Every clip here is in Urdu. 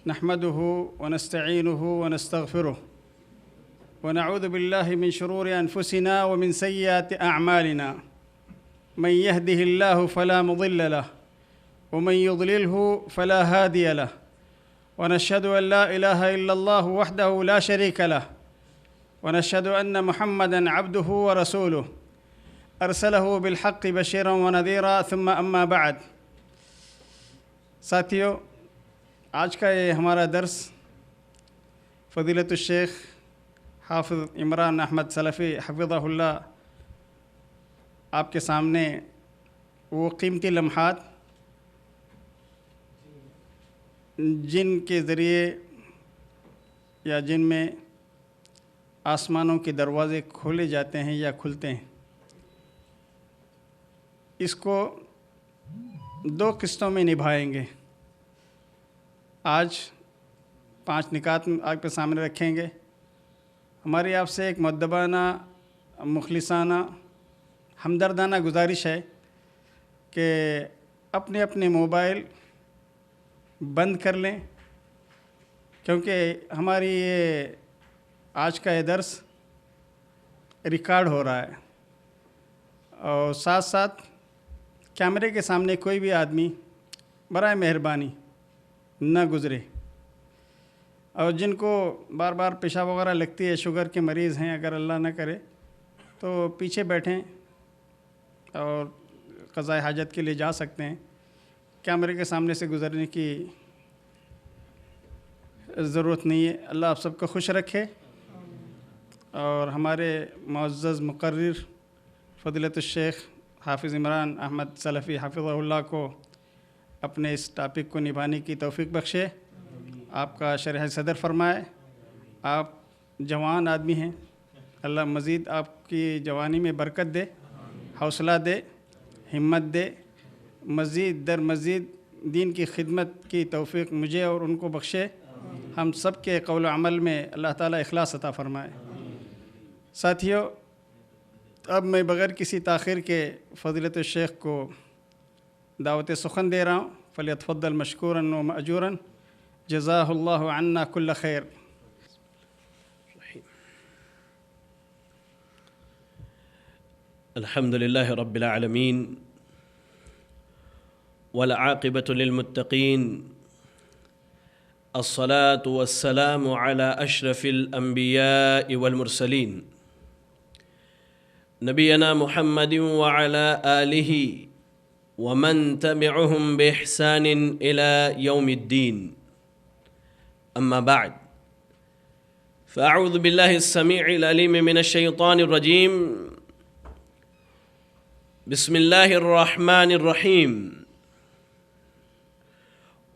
نحمده ونستعينه ونستغفره ونعوذ بالله من شرور أنفسنا ومن سيئات أعمالنا من يهده الله فلا مضل له ومن يضلله فلا هادي له ونشهد أن لا إله إلا الله وحده لا شريك له ونشهد أن محمدًا عبده ورسوله أرسله بالحق بشيرا ونذيرا ثم أما بعد. ساتھیو، آج کا یہ ہمارا درس فضیلت الشیخ حافظ عمران احمد سلفی حفظہ اللہ آپ کے سامنے وہ قیمتی لمحات جن کے ذریعے یا جن میں آسمانوں کے دروازے کھولے جاتے ہیں یا کھلتے ہیں، اس کو دو قسطوں میں نبھائیں گے. آج 5 نکات آپ کے سامنے رکھیں گے. ہماری آپ سے ایک مؤدبانہ، مخلصانہ، ہمدردانہ گزارش ہے کہ اپنے اپنے موبائل بند کر لیں، کیونکہ ہماری یہ آج کا یہ درس ریکارڈ ہو رہا ہے، اور ساتھ ساتھ کیمرے کے سامنے کوئی بھی آدمی برائے مہربانی نہ گزرے. اور جن کو بار بار پیشاب وغیرہ لگتی ہے، شوگر کے مریض ہیں، اگر اللہ نہ کرے تو پیچھے بیٹھیں اور قضاء حاجت کے لیے جا سکتے ہیں. کیمرے کے سامنے سے گزرنے کی ضرورت نہیں ہے. اللہ آپ سب کو خوش رکھے اور ہمارے معزز مقرر فضیلت الشیخ حافظ عمران احمد سلفی حفظہ اللہ کو اپنے اس ٹاپک کو نبھانے کی توفیق بخشے، آپ کا شرح صدر فرمائے. آپ جوان آدمی ہیں، اللہ مزید آپ کی جوانی میں برکت دے، حوصلہ دے، ہمت دے، مزید در مزید دین کی خدمت کی توفیق مجھے اور ان کو بخشے. ہم سب کے قول و عمل میں اللہ تعالیٰ اخلاص عطا فرمائے. ساتھیو، اب میں بغیر کسی تاخیر کے فضیلت الشیخ کو دعوت سخن دے رہا ہوں. فلیتفضل مشکورا و ماجورا جزاہ اللہ عنا کل خیر. الحمد للہ رب العالمین والعاقبۃ للمتقین، الصلاة والسلام على اشرف الانبیاء والمرسلین نبینا محمد وعلى آلہ ومن تبعهم بإحسان إلى يوم الدين. أما بعد، فأعوذ بالله السميع العليم من الشيطان الرجيم. بسم الله الرحمن الرحيم.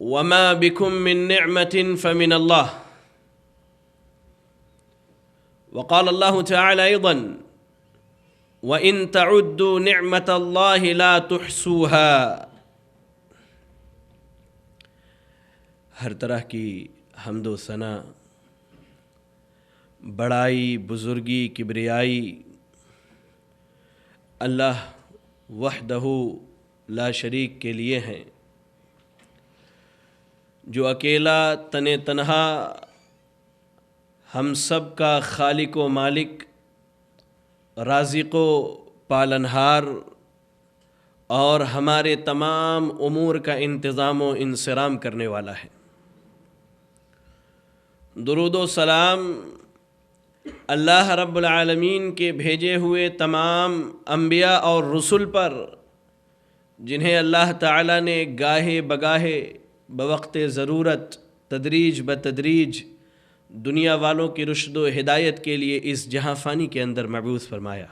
وما بكم من نعمة فمن الله. وقال الله تعالى أيضا: وَإِن تَعُدُّوا نِعْمَةَ اللَّهِ لَا تُحْصُوهَا. ہر طرح کی حمد و ثنا، بڑائی، بزرگی، کبریائی اللہ وحدہ لا شریک کے لیے ہیں، جو اکیلا تن تنہا ہم سب کا خالق و مالک، رازق و پالنہار اور ہمارے تمام امور کا انتظام و انصرام کرنے والا ہے. درود و سلام اللہ رب العالمین کے بھیجے ہوئے تمام انبیاء اور رسل پر، جنہیں اللہ تعالیٰ نے گاہے بگاہے بوقت ضرورت تدریج بتدریج دنیا والوں کی رشد و ہدایت کے لیے اس جہاں فانی کے اندر مبعوث فرمایا.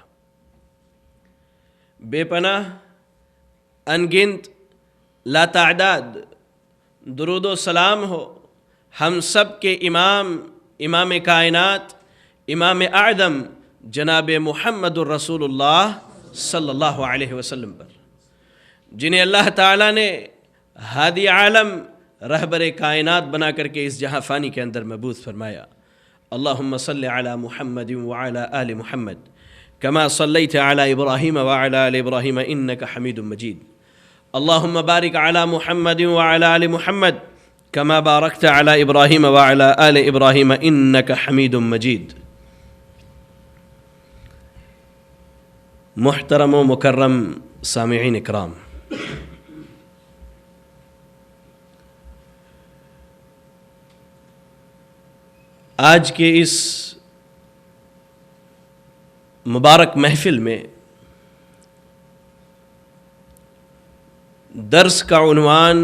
بے پناہ، انگنت، لا تعداد درود و سلام ہو ہم سب کے امام کائنات، امام اعظم جناب محمد الرسول اللہ صلی اللہ علیہ وسلم پر، جنہیں اللہ تعالیٰ نے ہادی عالم، رہبر کائنات بنا کر کے اس جہاں فانی کے اندر مبعوث فرمایا. اللہم صلی علی محمد وعلی آل محمد کما صلیت علی ابراہیم وعلی آل ابراہیم انک حمید مجید. اللہم بارک علی محمد وعلی آل محمد كما باركت على إبراهيم وعلى آل إبراهيم إنك حميد مجيد. محترم و مکرم سامعین اکرام، آج کے اس مبارک محفل میں درس کا عنوان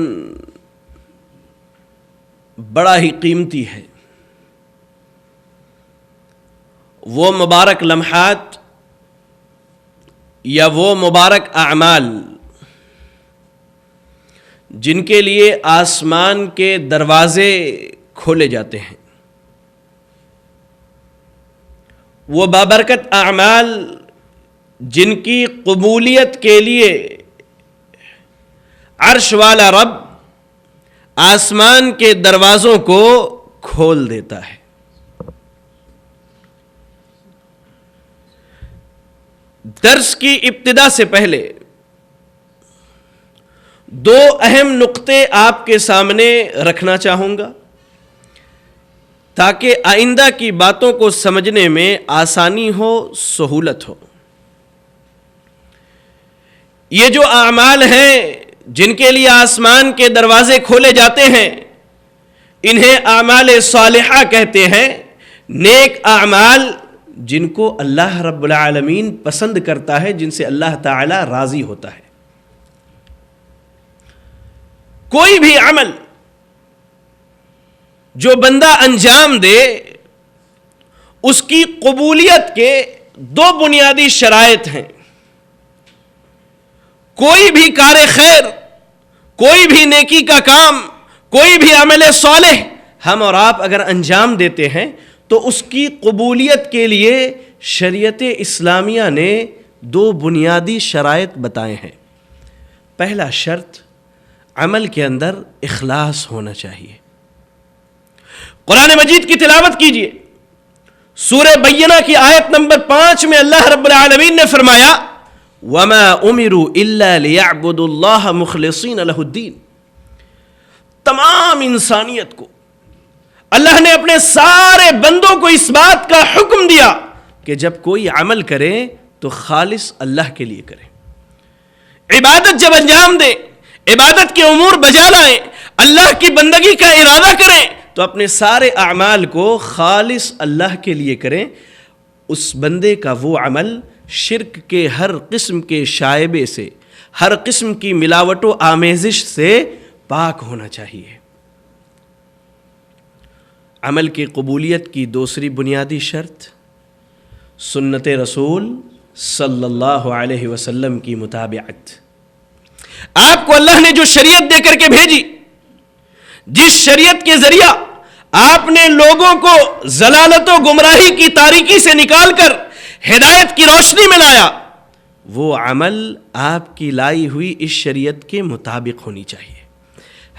بڑا ہی قیمتی ہے. وہ مبارک لمحات یا وہ مبارک اعمال جن کے لیے آسمان کے دروازے کھولے جاتے ہیں، وہ بابرکت اعمال جن کی قبولیت کے لیے عرش والا رب آسمان کے دروازوں کو کھول دیتا ہے. درس کی ابتدا سے پہلے دو اہم نقطے آپ کے سامنے رکھنا چاہوں گا تاکہ آئندہ کی باتوں کو سمجھنے میں آسانی ہو، سہولت ہو. یہ جو اعمال ہیں جن کے لیے آسمان کے دروازے کھولے جاتے ہیں، انہیں اعمال صالحہ کہتے ہیں. نیک اعمال جن کو اللہ رب العالمین پسند کرتا ہے، جن سے اللہ تعالی راضی ہوتا ہے. کوئی بھی عمل جو بندہ انجام دے، اس کی قبولیت کے دو بنیادی شرائط ہیں. کوئی بھی کار خیر، کوئی بھی نیکی کا کام، کوئی بھی عمل صالح ہم اور آپ اگر انجام دیتے ہیں تو اس کی قبولیت کے لیے شریعت اسلامیہ نے دو بنیادی شرائط بتائے ہیں. پہلا شرط، عمل کے اندر اخلاص ہونا چاہیے. قرآن مجید کی تلاوت کیجئے. سورہ بینہ کی آیت نمبر 5 میں اللہ رب العالمین نے فرمایا وَمَا أُمِرُوا إِلَّا لِيَعْبُدُوا اللَّهَ مُخْلِصِينَ لَهُ الدِّينَ. تمام انسانیت کو اللہ نے اپنے سارے بندوں کو اس بات کا حکم دیا کہ جب کوئی عمل کرے تو خالص اللہ کے لیے کرے. عبادت جب انجام دیں، عبادت کے امور بجا لائیں، اللہ کی بندگی کا ارادہ کریں تو اپنے سارے اعمال کو خالص اللہ کے لیے کریں. اس بندے کا وہ عمل شرک کے ہر قسم کے شائبے سے، ہر قسم کی ملاوٹ و آمیزش سے پاک ہونا چاہیے. عمل کی قبولیت کی دوسری بنیادی شرط سنت رسول صلی اللہ علیہ وسلم کی مطابقت. آپ کو اللہ نے جو شریعت دے کر کے بھیجی، جس شریعت کے ذریعہ آپ نے لوگوں کو ضلالت و گمراہی کی تاریکی سے نکال کر ہدایت کی روشنی میں لایا، وہ عمل آپ کی لائی ہوئی اس شریعت کے مطابق ہونی چاہیے.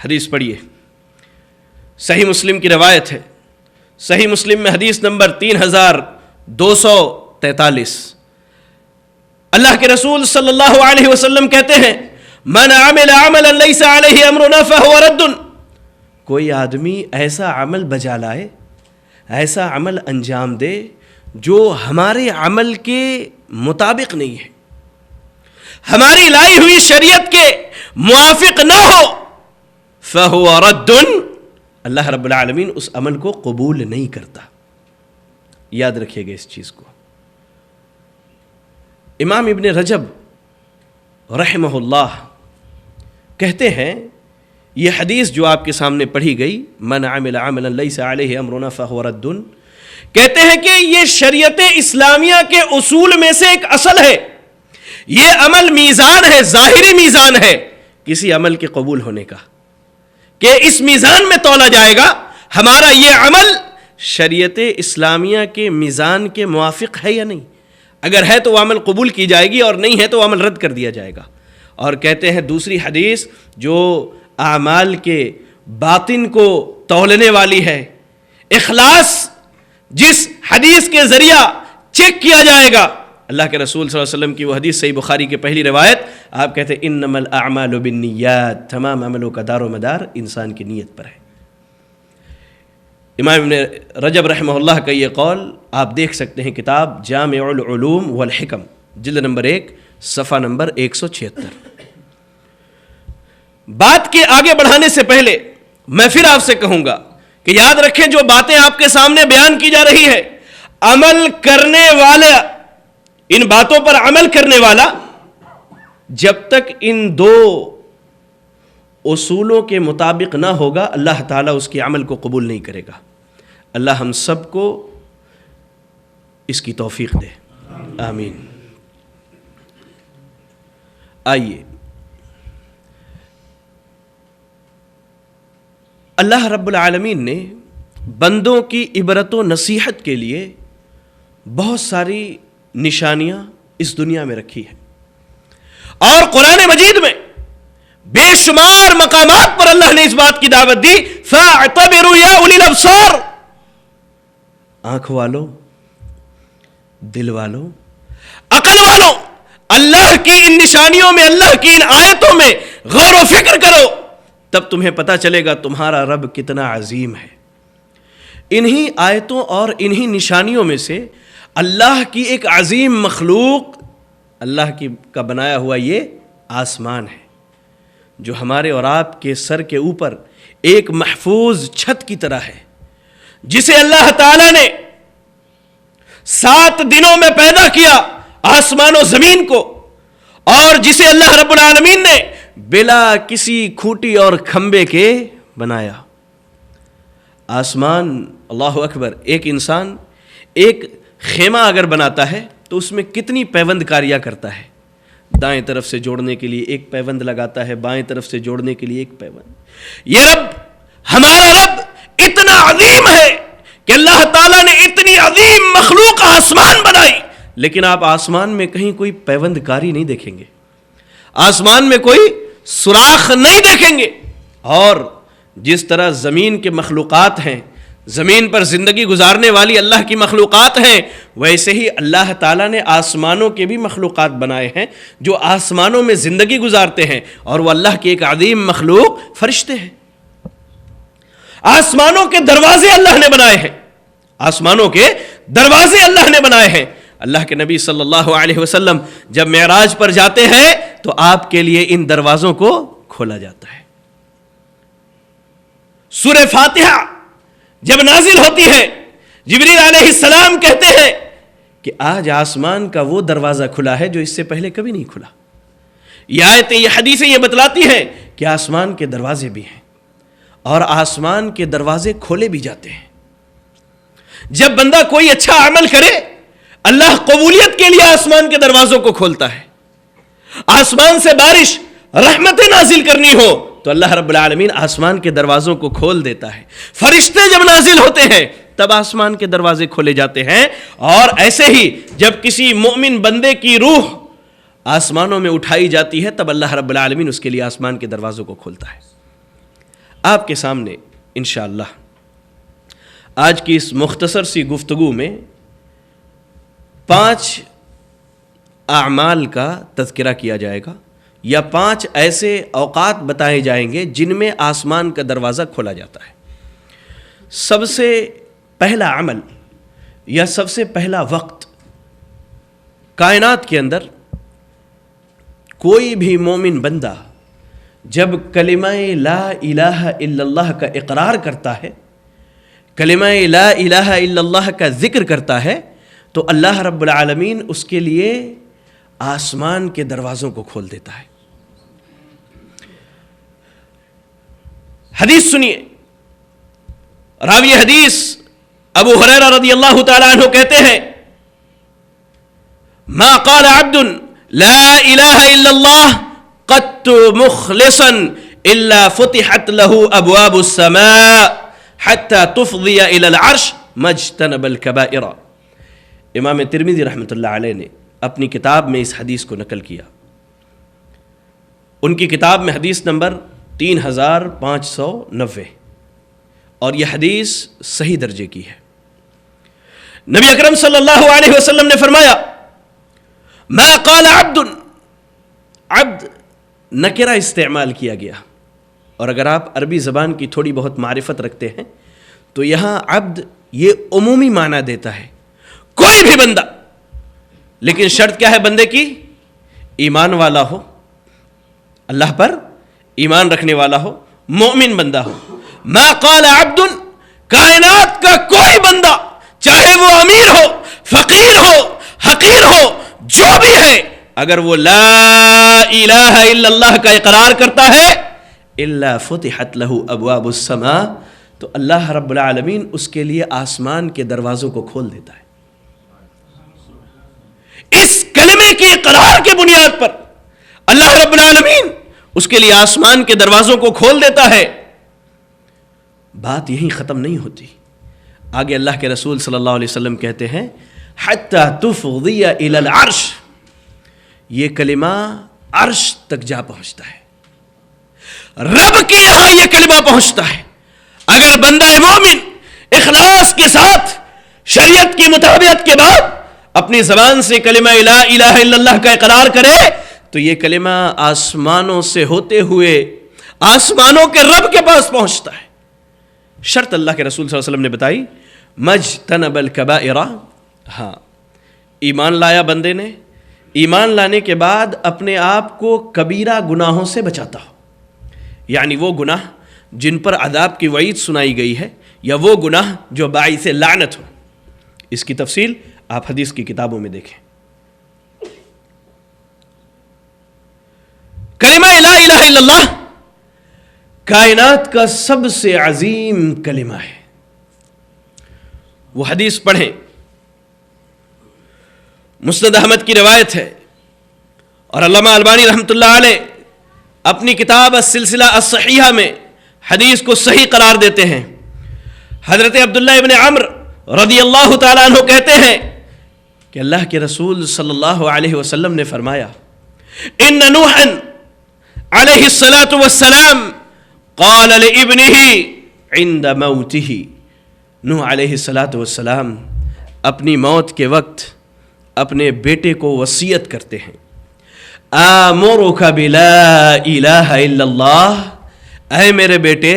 حدیث پڑھیے، صحیح مسلم کی روایت ہے. صحیح مسلم میں حدیث نمبر 3243. اللہ کے رسول صلی اللہ علیہ وسلم کہتے ہیں من عمل عملا لیس علیہ امرنا فہو رد. کوئی آدمی ایسا عمل بجا لائے، ایسا عمل انجام دے جو ہمارے عمل کے مطابق نہیں ہے، ہماری لائی ہوئی شریعت کے موافق نہ ہو، فہو رد. اللہ رب العالمین اس عمل کو قبول نہیں کرتا. یاد رکھیے گا اس چیز کو. امام ابن رجب رحمہ اللہ کہتے ہیں یہ حدیث جو آپ کے سامنے پڑھی گئی من عمل عملا لیس علیہ امرنا فہو رد، کہتے ہیں کہ یہ شریعت اسلامیہ کے اصول میں سے ایک اصل ہے. یہ عمل میزان ہے، ظاہری میزان ہے کسی عمل کے قبول ہونے کا، کہ اس میزان میں تولا جائے گا ہمارا یہ عمل شریعت اسلامیہ کے میزان کے موافق ہے یا نہیں. اگر ہے تو وہ عمل قبول کی جائے گی اور نہیں ہے تو وہ عمل رد کر دیا جائے گا. اور کہتے ہیں دوسری حدیث جو اعمال کے باطن کو تولنے والی ہے، اخلاص جس حدیث کے ذریعہ چیک کیا جائے گا، اللہ کے رسول صلی اللہ علیہ وسلم کی وہ حدیث صحیح بخاری کی پہلی روایت، آپ کہتے ہیں انما الاعمال بالنیات، تمام عملوں کا دار و مدار انسان کی نیت پر ہے. امام ابن رجب رحمہ اللہ کا یہ قول آپ دیکھ سکتے ہیں کتاب جامع العلوم والحکم جلد نمبر 1 صفحہ نمبر 176۔ بات کے آگے بڑھانے سے پہلے میں پھر آپ سے کہوں گا کہ یاد رکھیں جو باتیں آپ کے سامنے بیان کی جا رہی ہے، عمل کرنے والا، ان باتوں پر عمل کرنے والا جب تک ان دو اصولوں کے مطابق نہ ہوگا اللہ تعالیٰ اس کے عمل کو قبول نہیں کرے گا۔ اللہ ہم سب کو اس کی توفیق دے، آمین۔ آئیے اللہ رب العالمین نے بندوں کی عبرت و نصیحت کے لیے بہت ساری نشانیاں اس دنیا میں رکھی ہیں، اور قرآن مجید میں بے شمار مقامات پر اللہ نے اس بات کی دعوت دی، فَاعْتَبِرُوا يَا أُولِي الْأَبْصَارِ، آنکھ والو، دل والو، عقل والو، اللہ کی ان نشانیوں میں، اللہ کی ان آیتوں میں غور و فکر کرو، تب تمہیں پتہ چلے گا تمہارا رب کتنا عظیم ہے۔ انہی آیتوں اور انہی نشانیوں میں سے اللہ کی ایک عظیم مخلوق، اللہ کا بنایا ہوا یہ آسمان ہے، جو ہمارے اور آپ کے سر کے اوپر ایک محفوظ چھت کی طرح ہے، جسے اللہ تعالیٰ نے 7 دنوں میں پیدا کیا، آسمان و زمین کو، اور جسے اللہ رب العالمین نے بلا کسی کھوٹی اور کھمبے کے بنایا۔ آسمان، اللہ اکبر، ایک انسان ایک خیمہ اگر بناتا ہے تو اس میں کتنی پیوند کاریاں کرتا ہے، دائیں طرف سے جوڑنے کے لیے ایک پیوند لگاتا ہے، بائیں طرف سے جوڑنے کے لیے ایک پیوند۔ یہ رب، ہمارا رب اتنا عظیم ہے کہ اللہ تعالیٰ نے اتنی عظیم مخلوق آسمان بنائی، لیکن آپ آسمان میں کہیں کوئی پیوند کاری نہیں دیکھیں گے، آسمان میں کوئی سوراخ نہیں دیکھیں گے۔ اور جس طرح زمین کے مخلوقات ہیں، زمین پر زندگی گزارنے والی اللہ کی مخلوقات ہیں، ویسے ہی اللہ تعالیٰ نے آسمانوں کے بھی مخلوقات بنائے ہیں جو آسمانوں میں زندگی گزارتے ہیں، اور وہ اللہ کی ایک عظیم مخلوق فرشتے ہیں۔ آسمانوں کے دروازے اللہ نے بنائے ہیں، آسمانوں کے دروازے اللہ نے بنائے ہیں۔ اللہ کے نبی صلی اللہ علیہ وسلم جب معراج پر جاتے ہیں تو آپ کے لیے ان دروازوں کو کھولا جاتا ہے۔ سورہ فاتحہ جب نازل ہوتی ہے، جبریل علیہ السلام کہتے ہیں کہ آج آسمان کا وہ دروازہ کھلا ہے جو اس سے پہلے کبھی نہیں کھلا۔ یہ آیتیں، یہ حدیثیں یہ بتلاتی ہیں کہ آسمان کے دروازے بھی ہیں، اور آسمان کے دروازے کھولے بھی جاتے ہیں۔ جب بندہ کوئی اچھا عمل کرے، اللہ قبولیت کے لیے آسمان کے دروازوں کو کھولتا ہے۔ آسمان سے بارش، رحمتیں نازل کرنی ہو تو اللہ رب العالمین آسمان کے دروازوں کو کھول دیتا ہے۔ فرشتے جب نازل ہوتے ہیں تب آسمان کے دروازے کھولے جاتے ہیں، اور ایسے ہی جب کسی مومن بندے کی روح آسمانوں میں اٹھائی جاتی ہے تب اللہ رب العالمین اس کے لیے آسمان کے دروازوں کو کھولتا ہے۔ آپ کے سامنے انشاءاللہ آج کی اس مختصر سی گفتگو میں 5 اعمال کا تذکرہ کیا جائے گا، یا 5 ایسے اوقات بتائے جائیں گے جن میں آسمان کا دروازہ کھولا جاتا ہے۔ سب سے پہلا عمل یا سب سے پہلا وقت، کائنات کے اندر کوئی بھی مومن بندہ جب کلمہ لا الہ الا اللہ کا اقرار کرتا ہے، کلمہ لا الہ الا اللہ کا ذکر کرتا ہے، تو اللہ رب العالمین اس کے لیے آسمان کے دروازوں کو کھول دیتا ہے۔ حدیث سنیے، راوی حدیث ابو ہریرہ رضی اللہ تعالی عنہ کہتے ہیں، ما قال عبد لا الہ الا اللہ قط مخلصا الا فتحت له ابواب السماء حتى تفضي الى العرش ما اجتنب الكبائر۔ امام ترمذی رحمۃ اللہ علیہ نے اپنی کتاب میں اس حدیث کو نقل کیا۔ ان کی کتاب میں حدیث نمبر 3590، اور یہ حدیث صحیح درجے کی ہے۔ نبی اکرم صلی اللہ علیہ وسلم نے فرمایا، ما قال عبد، عبد نکرہ استعمال کیا گیا، اور اگر آپ عربی زبان کی تھوڑی بہت معرفت رکھتے ہیں تو یہاں عبد یہ عمومی معنی دیتا ہے، کوئی بھی بندہ، لیکن شرط کیا ہے بندے کی؟ ایمان والا ہو، اللہ پر ایمان رکھنے والا ہو، مومن بندہ ہو۔ ما قال عبد، کائنات کا کوئی بندہ، چاہے وہ امیر ہو، فقیر ہو، حقیر ہو، جو بھی ہے، اگر وہ لا الہ الا اللہ کا اقرار کرتا ہے، الا فتحت له ابواب السماء، تو اللہ رب العالمین اس کے لیے آسمان کے دروازوں کو کھول دیتا ہے۔ اس کلمے کے اقرار کے بنیاد پر اللہ رب العالمین اس کے لیے آسمان کے دروازوں کو کھول دیتا ہے۔ بات یہیں ختم نہیں ہوتی، آگے اللہ کے رسول صلی اللہ علیہ وسلم کہتے ہیں حتی تفضی الی العرش، یہ کلمہ عرش تک جا پہنچتا ہے، رب کے یہاں یہ کلمہ پہنچتا ہے۔ اگر بندہ مومن اخلاص کے ساتھ شریعت کی مطابقت کے بعد اپنی زبان سے کلمہ لا الہ الا اللہ کا اقرار کرے تو یہ کلمہ آسمانوں سے ہوتے ہوئے آسمانوں کے رب کے پاس پہنچتا ہے۔ شرط اللہ کے رسول صلی اللہ علیہ وسلم نے بتائی، مجتنب الکبائر، ہاں ایمان لایا بندے نے، ایمان لانے کے بعد اپنے آپ کو کبیرہ گناہوں سے بچاتا ہو، یعنی وہ گناہ جن پر عذاب کی وعید سنائی گئی ہے، یا وہ گناہ جو باعث لعنت ہو۔ اس کی تفصیل آپ حدیث کی کتابوں میں دیکھیں۔ کلمہ لا الہ الا اللہ کائنات کا سب سے عظیم کلمہ ہے۔ وہ حدیث پڑھیں، مسند احمد کی روایت ہے، اور علامہ البانی رحمۃ اللہ علیہ اپنی کتاب السلسلہ الصحیحہ میں حدیث کو صحیح قرار دیتے ہیں۔ حضرت عبداللہ ابن عمرو رضی اللہ تعالیٰ عنہ کہتے ہیں کہ اللہ کے رسول صلی اللہ علیہ وسلم نے فرمایا، ان نوحا علیہ الصلاۃ والسلام قال لابنہ عند موتہ، نوح علیہ الصلاۃ والسلام اپنی موت کے وقت اپنے بیٹے کو وصیت کرتے ہیں، آمرک بلا الہ الا اللہ، اے میرے بیٹے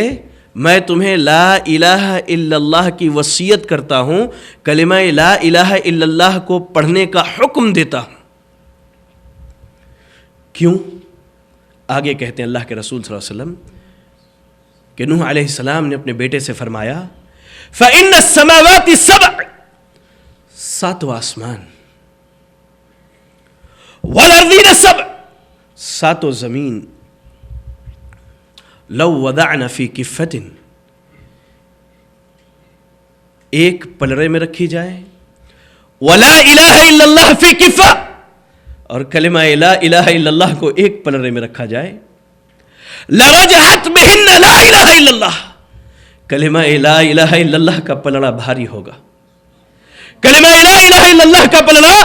میں تمہیں لا الہ الا اللہ کی وصیت کرتا ہوں، کلمہ لا الہ الا اللہ کو پڑھنے کا حکم دیتا ہوں۔ کیوں؟ آگے کہتے ہیں اللہ کے رسول صلی اللہ علیہ وسلم کہ نوح علیہ السلام نے اپنے بیٹے سے فرمایا، فَإِنَّ السَّمَاوَاتِ السَّبْعَ، ساتوں آسمان، وَالْأَرْضِينَ السَّبْعَ، ساتوں زمین، لو وضعنا فی کفۃ، ایک پلڑے میں رکھی جائے، ولا الہ الا اللہ فی کفہ، اور کلمہ لا الہ الا اللہ کو ایک پلڑے میں رکھا جائے، لرجحت بہن لا الہ الا اللہ، کلمہ لا الہ الا اللہ کا پلڑا بھاری ہوگا، کلمہ لا الہ الا اللہ کا پلڑا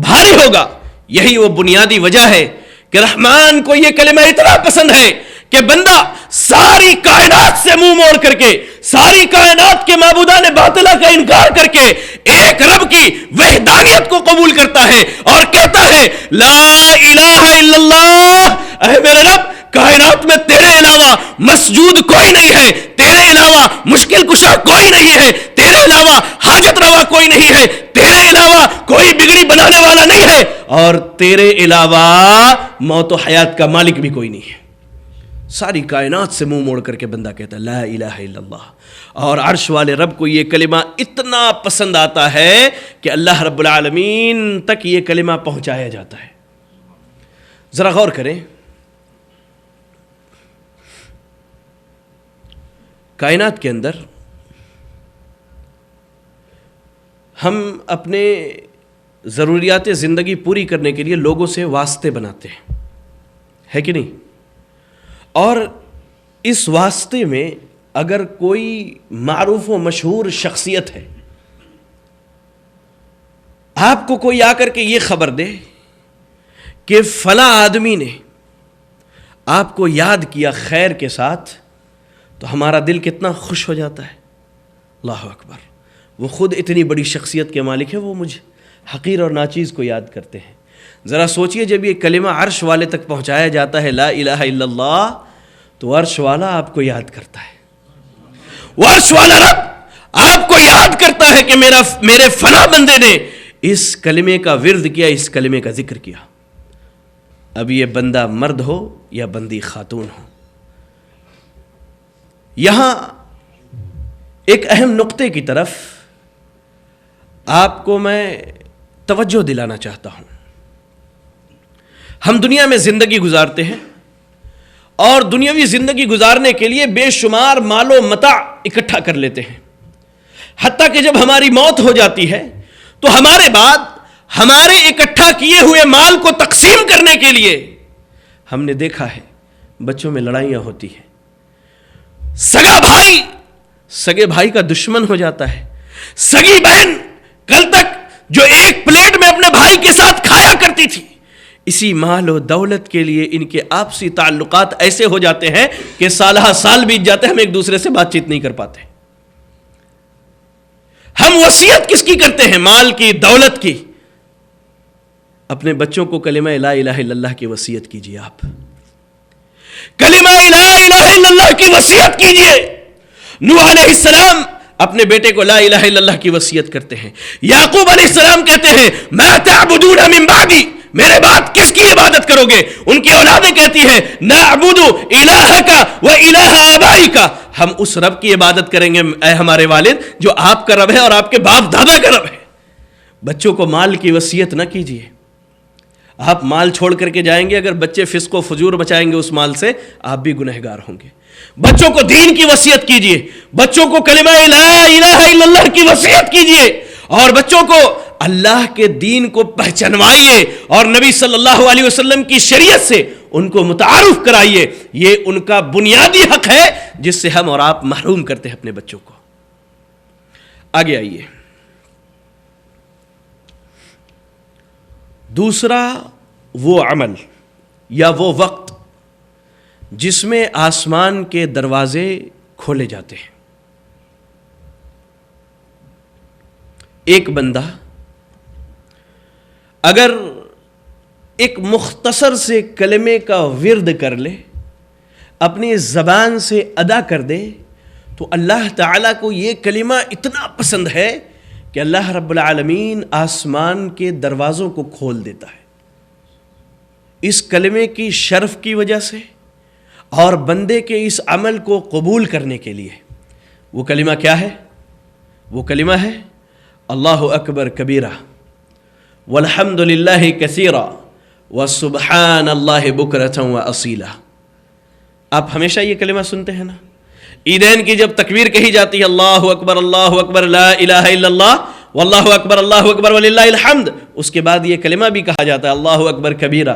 بھاری ہوگا۔ یہی وہ بنیادی وجہ ہے کہ رحمان کو یہ کلمہ اتنا پسند ہے کہ بندہ ساری کائنات سے منہ موڑ کر کے، ساری کائنات کے معبودان باطلہ کا انکار کر کے ایک رب کی وحدانیت کو قبول کرتا ہے اور کہتا ہے لا الہ الا اللہ، اے میرے رب کائنات میں تیرے علاوہ مسجود کوئی نہیں ہے، تیرے علاوہ مشکل کشا کوئی نہیں ہے، تیرے علاوہ حاجت روا کوئی نہیں ہے، تیرے علاوہ کوئی بگڑی بنانے والا نہیں ہے، اور تیرے علاوہ موت و حیات کا مالک بھی کوئی نہیں ہے۔ ساری کائنات سے منہ موڑ کر کے بندہ کہتا ہے لا الہ الا اللہ، اور عرش والے رب کو یہ کلمہ اتنا پسند آتا ہے کہ اللہ رب العالمین تک یہ کلمہ پہنچایا جاتا ہے۔ ذرا غور کریں، کائنات کے اندر ہم اپنے ضروریات زندگی پوری کرنے کے لیے لوگوں سے واسطے بناتے ہیں، ہے کہ نہیں؟ اور اس واسطے میں اگر کوئی معروف و مشہور شخصیت ہے، آپ کو کوئی آ کر کے یہ خبر دے کہ فلاں آدمی نے آپ کو یاد کیا خیر کے ساتھ، تو ہمارا دل کتنا خوش ہو جاتا ہے۔ اللہ اکبر، وہ خود اتنی بڑی شخصیت کے مالک ہے، وہ مجھے حقیر اور ناچیز کو یاد کرتے ہیں۔ ذرا سوچئے جب یہ کلمہ عرش والے تک پہنچایا جاتا ہے لا الہ الا اللہ، تو عرش والا آپ کو یاد کرتا ہے، وہ عرش والا رب آپ کو یاد کرتا ہے کہ میرے فلاں بندے نے اس کلمے کا ورد کیا، اس کلمے کا ذکر کیا. اب یہ بندہ مرد ہو یا بندی خاتون ہو. یہاں ایک اہم نقطے کی طرف آپ کو میں توجہ دلانا چاہتا ہوں. ہم دنیا میں زندگی گزارتے ہیں اور دنیاوی زندگی گزارنے کے لیے بے شمار مال و متاع اکٹھا کر لیتے ہیں، حتیٰ کہ جب ہماری موت ہو جاتی ہے تو ہمارے بعد ہمارے اکٹھا کیے ہوئے مال کو تقسیم کرنے کے لیے ہم نے دیکھا ہے بچوں میں لڑائیاں ہوتی ہیں. سگا بھائی سگے بھائی کا دشمن ہو جاتا ہے. سگی بہن کل تک جو ایک پلیٹ میں اپنے بھائی کے ساتھ کھایا کرتی تھی، اسی مال و دولت کے لیے ان کے آپسی تعلقات ایسے ہو جاتے ہیں کہ سالہ سال بیت جاتے ہیں، ہم ایک دوسرے سے بات چیت نہیں کر پاتے. ہم وصیت کس کی کرتے ہیں؟ مال کی، دولت کی. اپنے بچوں کو کلمہ لا الہ الا اللہ کی وصیت کیجیے. آپ کلمہ لا الہ الا اللہ کی وصیت کیجیے. نوح علیہ السلام اپنے بیٹے کو لا الہ الا اللہ کی وصیت کرتے ہیں. یعقوب علیہ السلام کہتے ہیں ما تعبدون من بعدی، میرے بعد کس کی عبادت کرو گے؟ ان کی اولادیں کہتی ہیں نعبد الہک و الہ آبائک، ہم اس رب کی عبادت کریں گے اے ہمارے والد جو آپ کا رب ہے اور آپ کے باپ دادا کا رب ہے. بچوں کو مال کی وصیت نہ کیجیے. آپ مال چھوڑ کر کے جائیں گے، اگر بچے فسق و فجور بچائیں گے اس مال سے، آپ بھی گنہگار ہوں گے. بچوں کو دین کی وصیت کیجیے، بچوں کو کلمہ لا الہ الا اللہ کی وصیت کیجیے، اور بچوں کو اللہ کے دین کو پہچنوائیے اور نبی صلی اللہ علیہ وسلم کی شریعت سے ان کو متعارف کرائیے. یہ ان کا بنیادی حق ہے جس سے ہم اور آپ محروم کرتے ہیں اپنے بچوں کو. آگے آئیے. دوسرا وہ عمل یا وہ وقت جس میں آسمان کے دروازے کھولے جاتے ہیں. ایک بندہ اگر ایک مختصر سے کلمے کا ورد کر لے، اپنی زبان سے ادا کر دے، تو اللہ تعالیٰ کو یہ کلمہ اتنا پسند ہے کہ اللہ رب العالمین آسمان کے دروازوں کو کھول دیتا ہے. اس کلمے کی شرف کی وجہ سے اور بندے کے اس عمل کو قبول کرنے کے لیے. وہ کلمہ کیا ہے؟ وہ کلمہ ہے اللہ اکبر کبیرہ والحمد للہ کثیرا وسبحان اللہ بکرۃ واصیلا. آپ ہمیشہ یہ کلمہ سنتے ہیں نا؟ عیدین کی جب تکبیر کہی جاتی ہے اللہ اکبر لا الہ الا اللہ واللہ اکبر وللہ الحمد، اس کے بعد یہ کلمہ بھی کہا جاتا ہے اللہ اکبر کبیرہ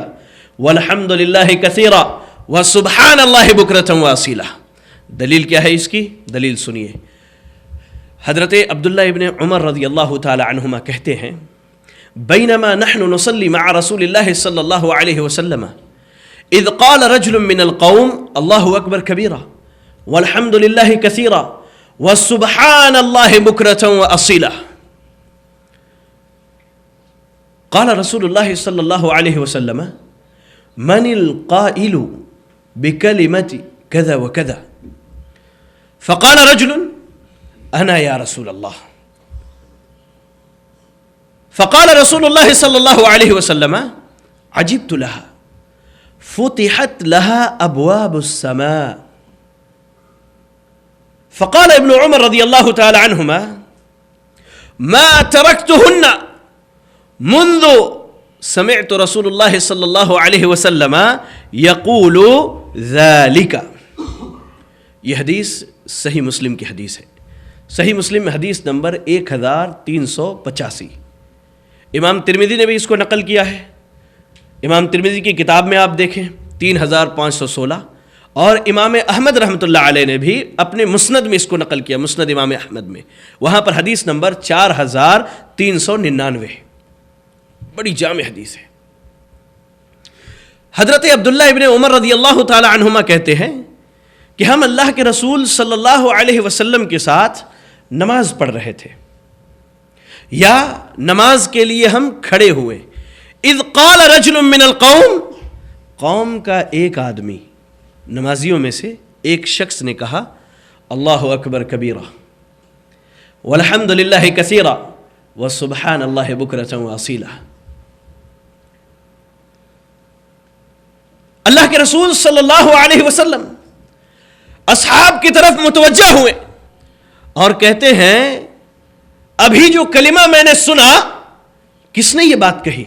والحمد للہ کثیرا وسبحان اللہ بکرۃ واصیلا. دلیل کیا ہے اس کی؟ دلیل سنیے. حضرت عبداللہ ابن عمر رضی اللہ تعالی عنہما کہتے ہیں بینما نحن نصلی مع رسول اللہ صلی اللہ علیہ وسلم اذ قال رجل من القوم اللہ اکبر کبیرہ والحمد للہ کثیرا وسبحان اللہ بکرۃ واصیلا. قال رسول اللہ صلی اللہ علیہ وسلم من القائل بکلمت کذا وکذا فقال رجل انا یا رسول اللہ. فقال رسول اللہ صلی اللہ علیہ وسلم عجبت لها فتحت لها ابواب السماء. فقال ابن عمر رضی اللہ تعالی عنہما ما ترکتهن منذ سمعت رسول اللہ صلی اللہ علیہ وسلم یقول ذلك. یہ حدیث صحیح مسلم کی حدیث ہے. صحیح مسلم میں حدیث نمبر 1385. امام ترمذی نے بھی اس کو نقل کیا ہے. امام ترمذی کی کتاب میں آپ دیکھیں 3516، اور امام احمد رحمۃ اللہ علیہ نے بھی اپنے مسند میں اس کو نقل کیا، مسند امام احمد میں، وہاں پر حدیث نمبر 4399. بڑی جامع حدیث ہے. حضرت عبداللہ ابن عمر رضی اللہ تعالی عنہما کہتے ہیں کہ ہم اللہ کے رسول صلی اللہ علیہ وسلم کے ساتھ نماز پڑھ رہے تھے، یا نماز کے لیے ہم کھڑے ہوئے. اذ قال رجل من القوم، قوم کا ایک آدمی، نمازیوں میں سے ایک شخص نے کہا اللہ اکبر کبیرہ والحمد للہ کثیرا وسبحان اللہ بکرۃ واصیلا. اللہ کے رسول صلی اللہ علیہ وسلم اصحاب کی طرف متوجہ ہوئے اور کہتے ہیں ابھی جو کلمہ میں نے سنا کس نے یہ بات کہی؟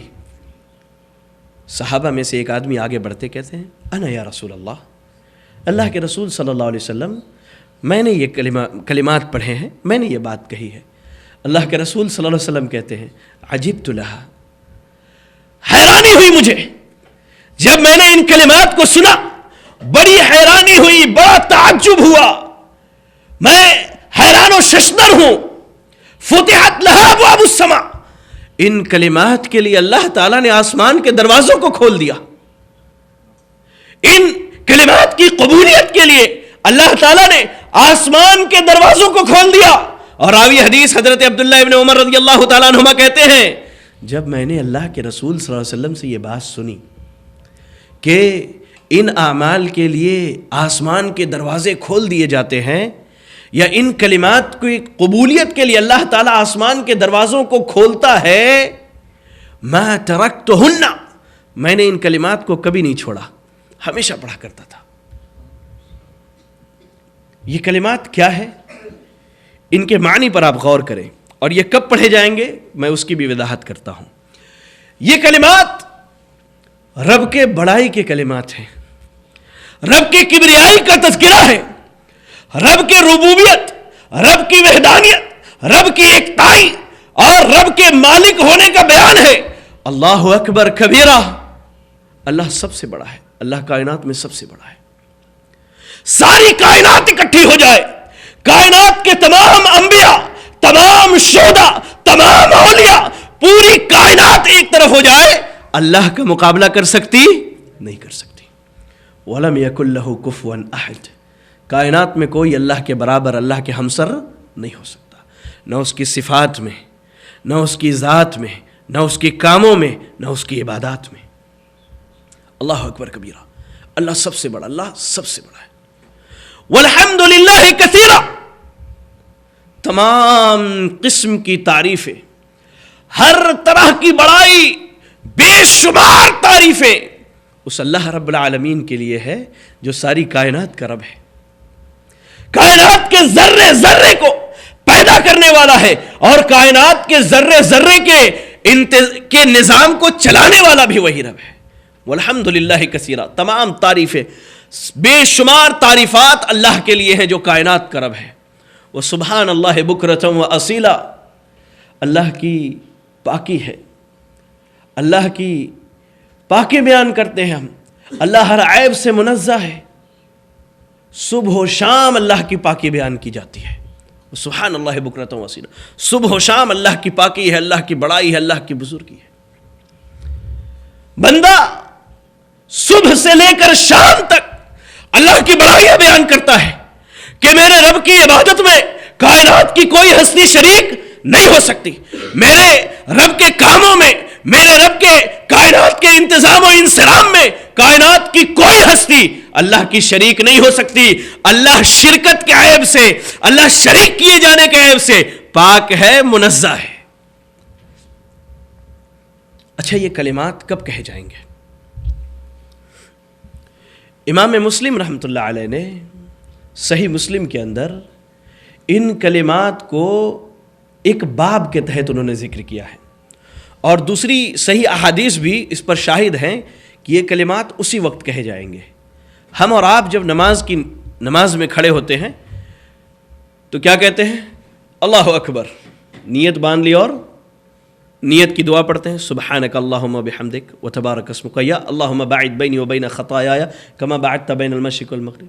صحابہ میں سے ایک آدمی آگے بڑھتے کہتے ہیں انا یا رسول اللہ، اللہ کے رسول صلی اللہ علیہ وسلم میں نے یہ کلمات پڑھے ہیں، میں نے یہ بات کہی ہے. اللہ کے رسول صلی اللہ علیہ وسلم کہتے ہیں عجبت لہا، حیرانی ہوئی مجھے جب میں نے ان کلمات کو سنا، بڑی حیرانی ہوئی، بڑا تعجب ہوا، میں حیران و ششدر ہوں. فتحت لہا ابواب السماء، ان کلمات کے لیے اللہ تعالیٰ نے آسمان کے دروازوں کو کھول دیا. ان کلمات کی قبولیت کے لیے اللہ تعالیٰ نے آسمان کے دروازوں کو کھول دیا. اور راوی حدیث حضرت عبداللہ ابن عمر رضی اللہ تعالیٰ عنہما کہتے ہیں جب میں نے اللہ کے رسول صلی اللہ علیہ وسلم سے یہ بات سنی کہ ان اعمال کے لیے آسمان کے دروازے کھول دیے جاتے ہیں، یا ان کلمات کی قبولیت کے لیے اللہ تعالیٰ آسمان کے دروازوں کو کھولتا ہے، ما ترکتہن، میں نے ان کلمات کو کبھی نہیں چھوڑا، ہمیشہ پڑھا کرتا تھا. یہ کلمات کیا ہے؟ ان کے معنی پر آپ غور کریں، اور یہ کب پڑھے جائیں گے میں اس کی بھی وضاحت کرتا ہوں. یہ کلمات رب کے بڑائی کے کلمات ہیں، رب کے کبریائی کا تذکرہ ہے، رب کے ربوبیت، رب کی وحدانیت، رب کی ایکتائی اور رب کے مالک ہونے کا بیان ہے. اللہ اکبر کبیرہ، اللہ سب سے بڑا ہے، اللہ کائنات میں سب سے بڑا ہے. ساری کائنات اکٹھی ہو جائے، کائنات کے تمام انبیاء، تمام شہداء، تمام اولیاء، پوری کائنات ایک طرف ہو جائے، اللہ کا مقابلہ کر سکتی نہیں کر سکتی. وَلَمْ يَكُنْ لَهُ كُفُوًا أَحَدٌ، کائنات میں کوئی اللہ کے برابر، اللہ کے ہمسر نہیں ہو سکتا، نہ اس کی صفات میں، نہ اس کی ذات میں، نہ اس کے کاموں میں، نہ اس کی عبادات میں. اللہ اکبر کبیرہ، اللہ سب سے بڑا، اللہ سب سے بڑا ہے. والحمد للہ کثیرا، تمام قسم کی تعریفیں، ہر طرح کی بڑائی، بے شمار تعریفیں اس اللہ رب العالمین کے لیے ہے جو ساری کائنات کا رب ہے، کائنات کے ذرے ذرے کو پیدا کرنے والا ہے، اور کائنات کے ذرے ذرے کے نظام کو چلانے والا بھی وہی رب ہے. والحمد للہ کثیرا، تمام تعریفیں، بے شمار تعریفات اللہ کے لیے ہیں جو کائنات کا رب ہے. وسبحان اللہ بکرۃ واصیلا، اللہ کی پاکی ہے، اللہ کی پاکی بیان کرتے ہیں ہم. اللہ ہر عیب سے منزہ ہے، صبح و شام اللہ کی پاکی بیان کی جاتی ہے. سبحان اللہ بکرۃ واصیلا، صبح و شام اللہ کی پاکی ہے، اللہ کی بڑائی ہے، اللہ کی بزرگی ہے. بندہ صبح سے لے کر شام تک اللہ کی بڑائیاں بیان کرتا ہے کہ میرے رب کی عبادت میں کائنات کی کوئی ہستی شریک نہیں ہو سکتی، میرے رب کے کاموں میں، میرے رب کے کائنات کے انتظام و انسرام میں کائنات کی کوئی ہستی اللہ کی شریک نہیں ہو سکتی. اللہ شرکت کے عیب سے، اللہ شریک کیے جانے کے عیب سے پاک ہے، منزہ ہے. اچھا، یہ کلمات کب کہے جائیں گے؟ امام مسلم رحمۃ اللہ علیہ نے صحیح مسلم کے اندر ان کلمات کو ایک باب کے تحت انہوں نے ذکر کیا ہے، اور دوسری صحیح احادیث بھی اس پر شاہد ہیں کہ یہ کلمات اسی وقت کہے جائیں گے. ہم اور آپ جب نماز میں کھڑے ہوتے ہیں تو کیا کہتے ہیں؟ اللہ اکبر، نیت باندھ لی اور نیت کی دعا پڑھتے ہیں، سبحانک اللہم بحمدک وتبارک اسمک یا اللہم باعد بینی و بین خطایایا کما باعدت بین المشرق والمغرب.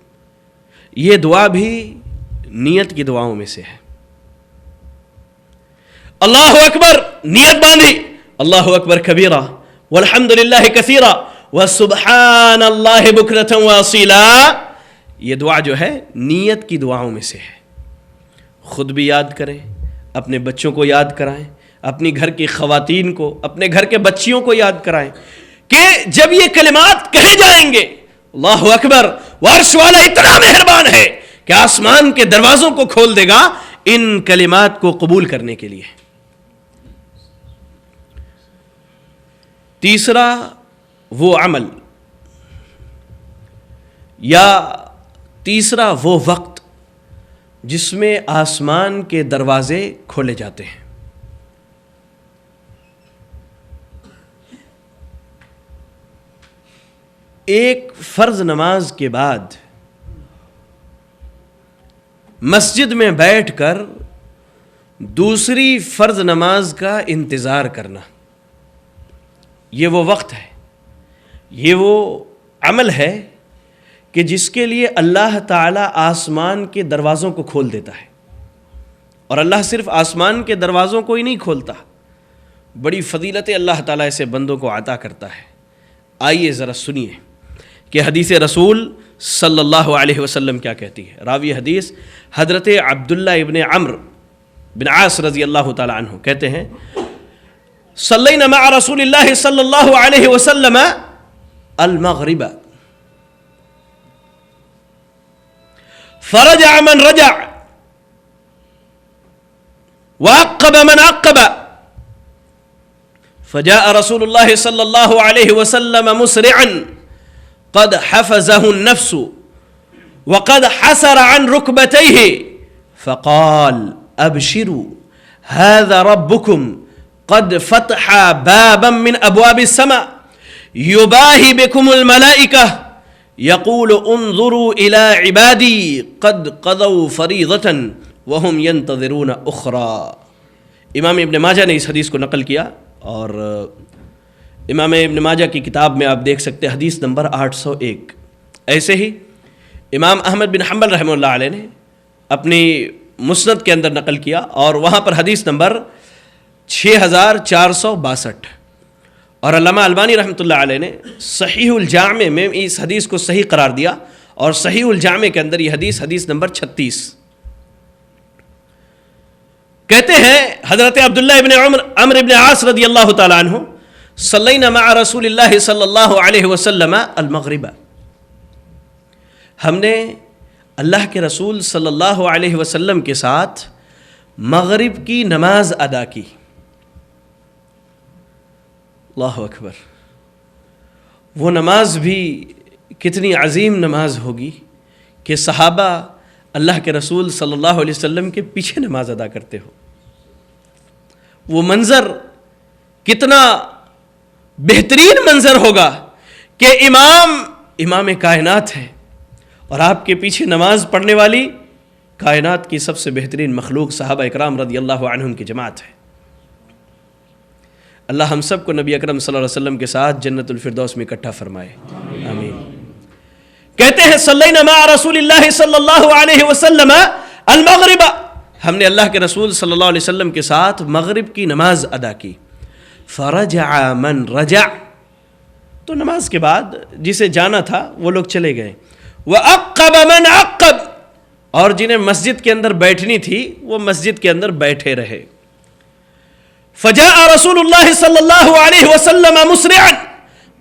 یہ دعا بھی نیت کی دعاؤں میں سے ہے. اللہ اکبر، نیت باندھی، اللہ اکبر کبیرہ والحمد للہ کثیرہ وسبحان اللہ بکرۃ واصیلا. یہ دعا جو ہے نیت کی دعاؤں میں سے ہے. خود بھی یاد کریں، اپنے بچوں کو یاد کرائیں، اپنی گھر کی خواتین کو، اپنے گھر کے بچیوں کو یاد کرائیں کہ جب یہ کلمات کہے جائیں گے، اللہ اکبر، عرش والا اتنا مہربان ہے کہ آسمان کے دروازوں کو کھول دے گا، ان کلمات کو قبول کرنے کے لیے۔ تیسرا وہ عمل یا تیسرا وہ وقت جس میں آسمان کے دروازے کھولے جاتے ہیں۔ ایک فرض نماز کے بعد مسجد میں بیٹھ کر دوسری فرض نماز کا انتظار کرنا، یہ وہ وقت ہے، یہ وہ عمل ہے کہ جس کے لیے اللہ تعالیٰ آسمان کے دروازوں کو کھول دیتا ہے۔ اور اللہ صرف آسمان کے دروازوں کو ہی نہیں کھولتا، بڑی فضیلتیں اللہ تعالیٰ ایسے بندوں کو عطا کرتا ہے۔ آئیے ذرا سنیے کہ حدیث رسول صلی اللہ علیہ وسلم کیا کہتی ہے۔ راوی حدیث حضرت عبداللہ ابن عمرو بن عاص رضی اللہ تعالیٰ عنہ کہتے ہیں، صلینا مع رسول اللہ صلی اللہ علیہ وسلم المغرب فرجع من رجع وعقب من عقب فجاء رسول الله صلى الله عليه وسلم مسرعا قد حفزه النفس وقد حسر عن ركبتيه فقال ابشروا هذا ربكم قد فتح بابا من ابواب السماء يباهي بكم الملائكة يقول انظروا الى عبادي قد قضوا فريضة وهم ينتظرون اخرى۔ امام ابن ماجہ نے اس حدیث کو نقل کیا، اور امام ابن ماجہ کی کتاب میں آپ دیکھ سکتے ہیں حدیث نمبر 801۔ ایسے ہی امام احمد بن حنبل رحمہ اللہ علیہ نے اپنی مسند کے اندر نقل کیا، اور وہاں پر حدیث نمبر 6462، اور علامہ البانی رحمۃ اللہ علیہ نے صحیح الجامع میں اس حدیث کو صحیح قرار دیا، اور صحیح الجامع کے اندر یہ حدیث نمبر 36۔ کہتے ہیں حضرت عبداللہ ابن عمرو ابن عاص رضی اللہ تعالیٰ عنہ، صلینا مع رسول اللہ صلی اللہ علیہ وسلم المغرب، ہم نے اللہ کے رسول صلی اللہ علیہ وسلم کے ساتھ مغرب کی نماز ادا کی۔ اللہ اکبر، وہ نماز بھی کتنی عظیم نماز ہوگی کہ صحابہ اللہ کے رسول صلی اللہ علیہ وسلم کے پیچھے نماز ادا کرتے ہو۔ وہ منظر کتنا بہترین منظر ہوگا کہ امام کائنات ہے، اور آپ کے پیچھے نماز پڑھنے والی کائنات کی سب سے بہترین مخلوق صحابہ اکرام رضی اللہ عنہم کی جماعت ہے۔ اللہ ہم سب کو نبی اکرم صلی اللہ علیہ وسلم کے ساتھ جنت الفردوس میں اکٹھا فرمائے، آمین۔ کہتے ہیں صلینا مع رسول اللہ صلی اللہ علیہ وسلم المغرب، ہم نے اللہ کے رسول صلی اللہ علیہ وسلم کے ساتھ مغرب کی نماز ادا کی۔ فرجع من رجع، تو نماز کے بعد جسے جانا تھا وہ لوگ چلے گئے۔ وعقب من عقب، اور جنہیں مسجد کے اندر بیٹھنی تھی وہ مسجد کے اندر بیٹھے رہے۔ فجاء رسول اللہ صلی اللہ علیہ وسلم مسرعا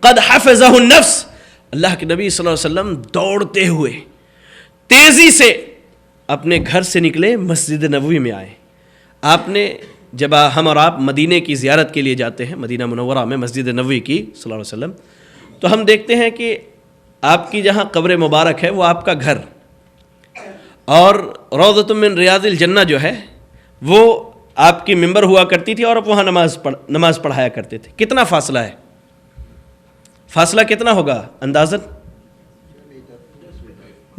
قد حفظه النفس، اللہ کے نبی صلی اللہ علیہ وسلم دوڑتے ہوئے تیزی سے اپنے گھر سے نکلے، مسجد نبوی میں آئے۔ آپ نے جب ہم اور آپ مدینے کی زیارت کے لیے جاتے ہیں، مدینہ منورہ میں مسجد نبوی کی صلی اللہ علیہ وسلم، تو ہم دیکھتے ہیں کہ آپ کی جہاں قبر مبارک ہے وہ آپ کا گھر، اور روضۃ من ریاض الجنہ جو ہے وہ آپ کی ممبر ہوا کرتی تھی، اور آپ وہاں نماز پڑھایا کرتے تھے۔ کتنا فاصلہ ہے؟ فاصلہ کتنا ہوگا اندازاً؟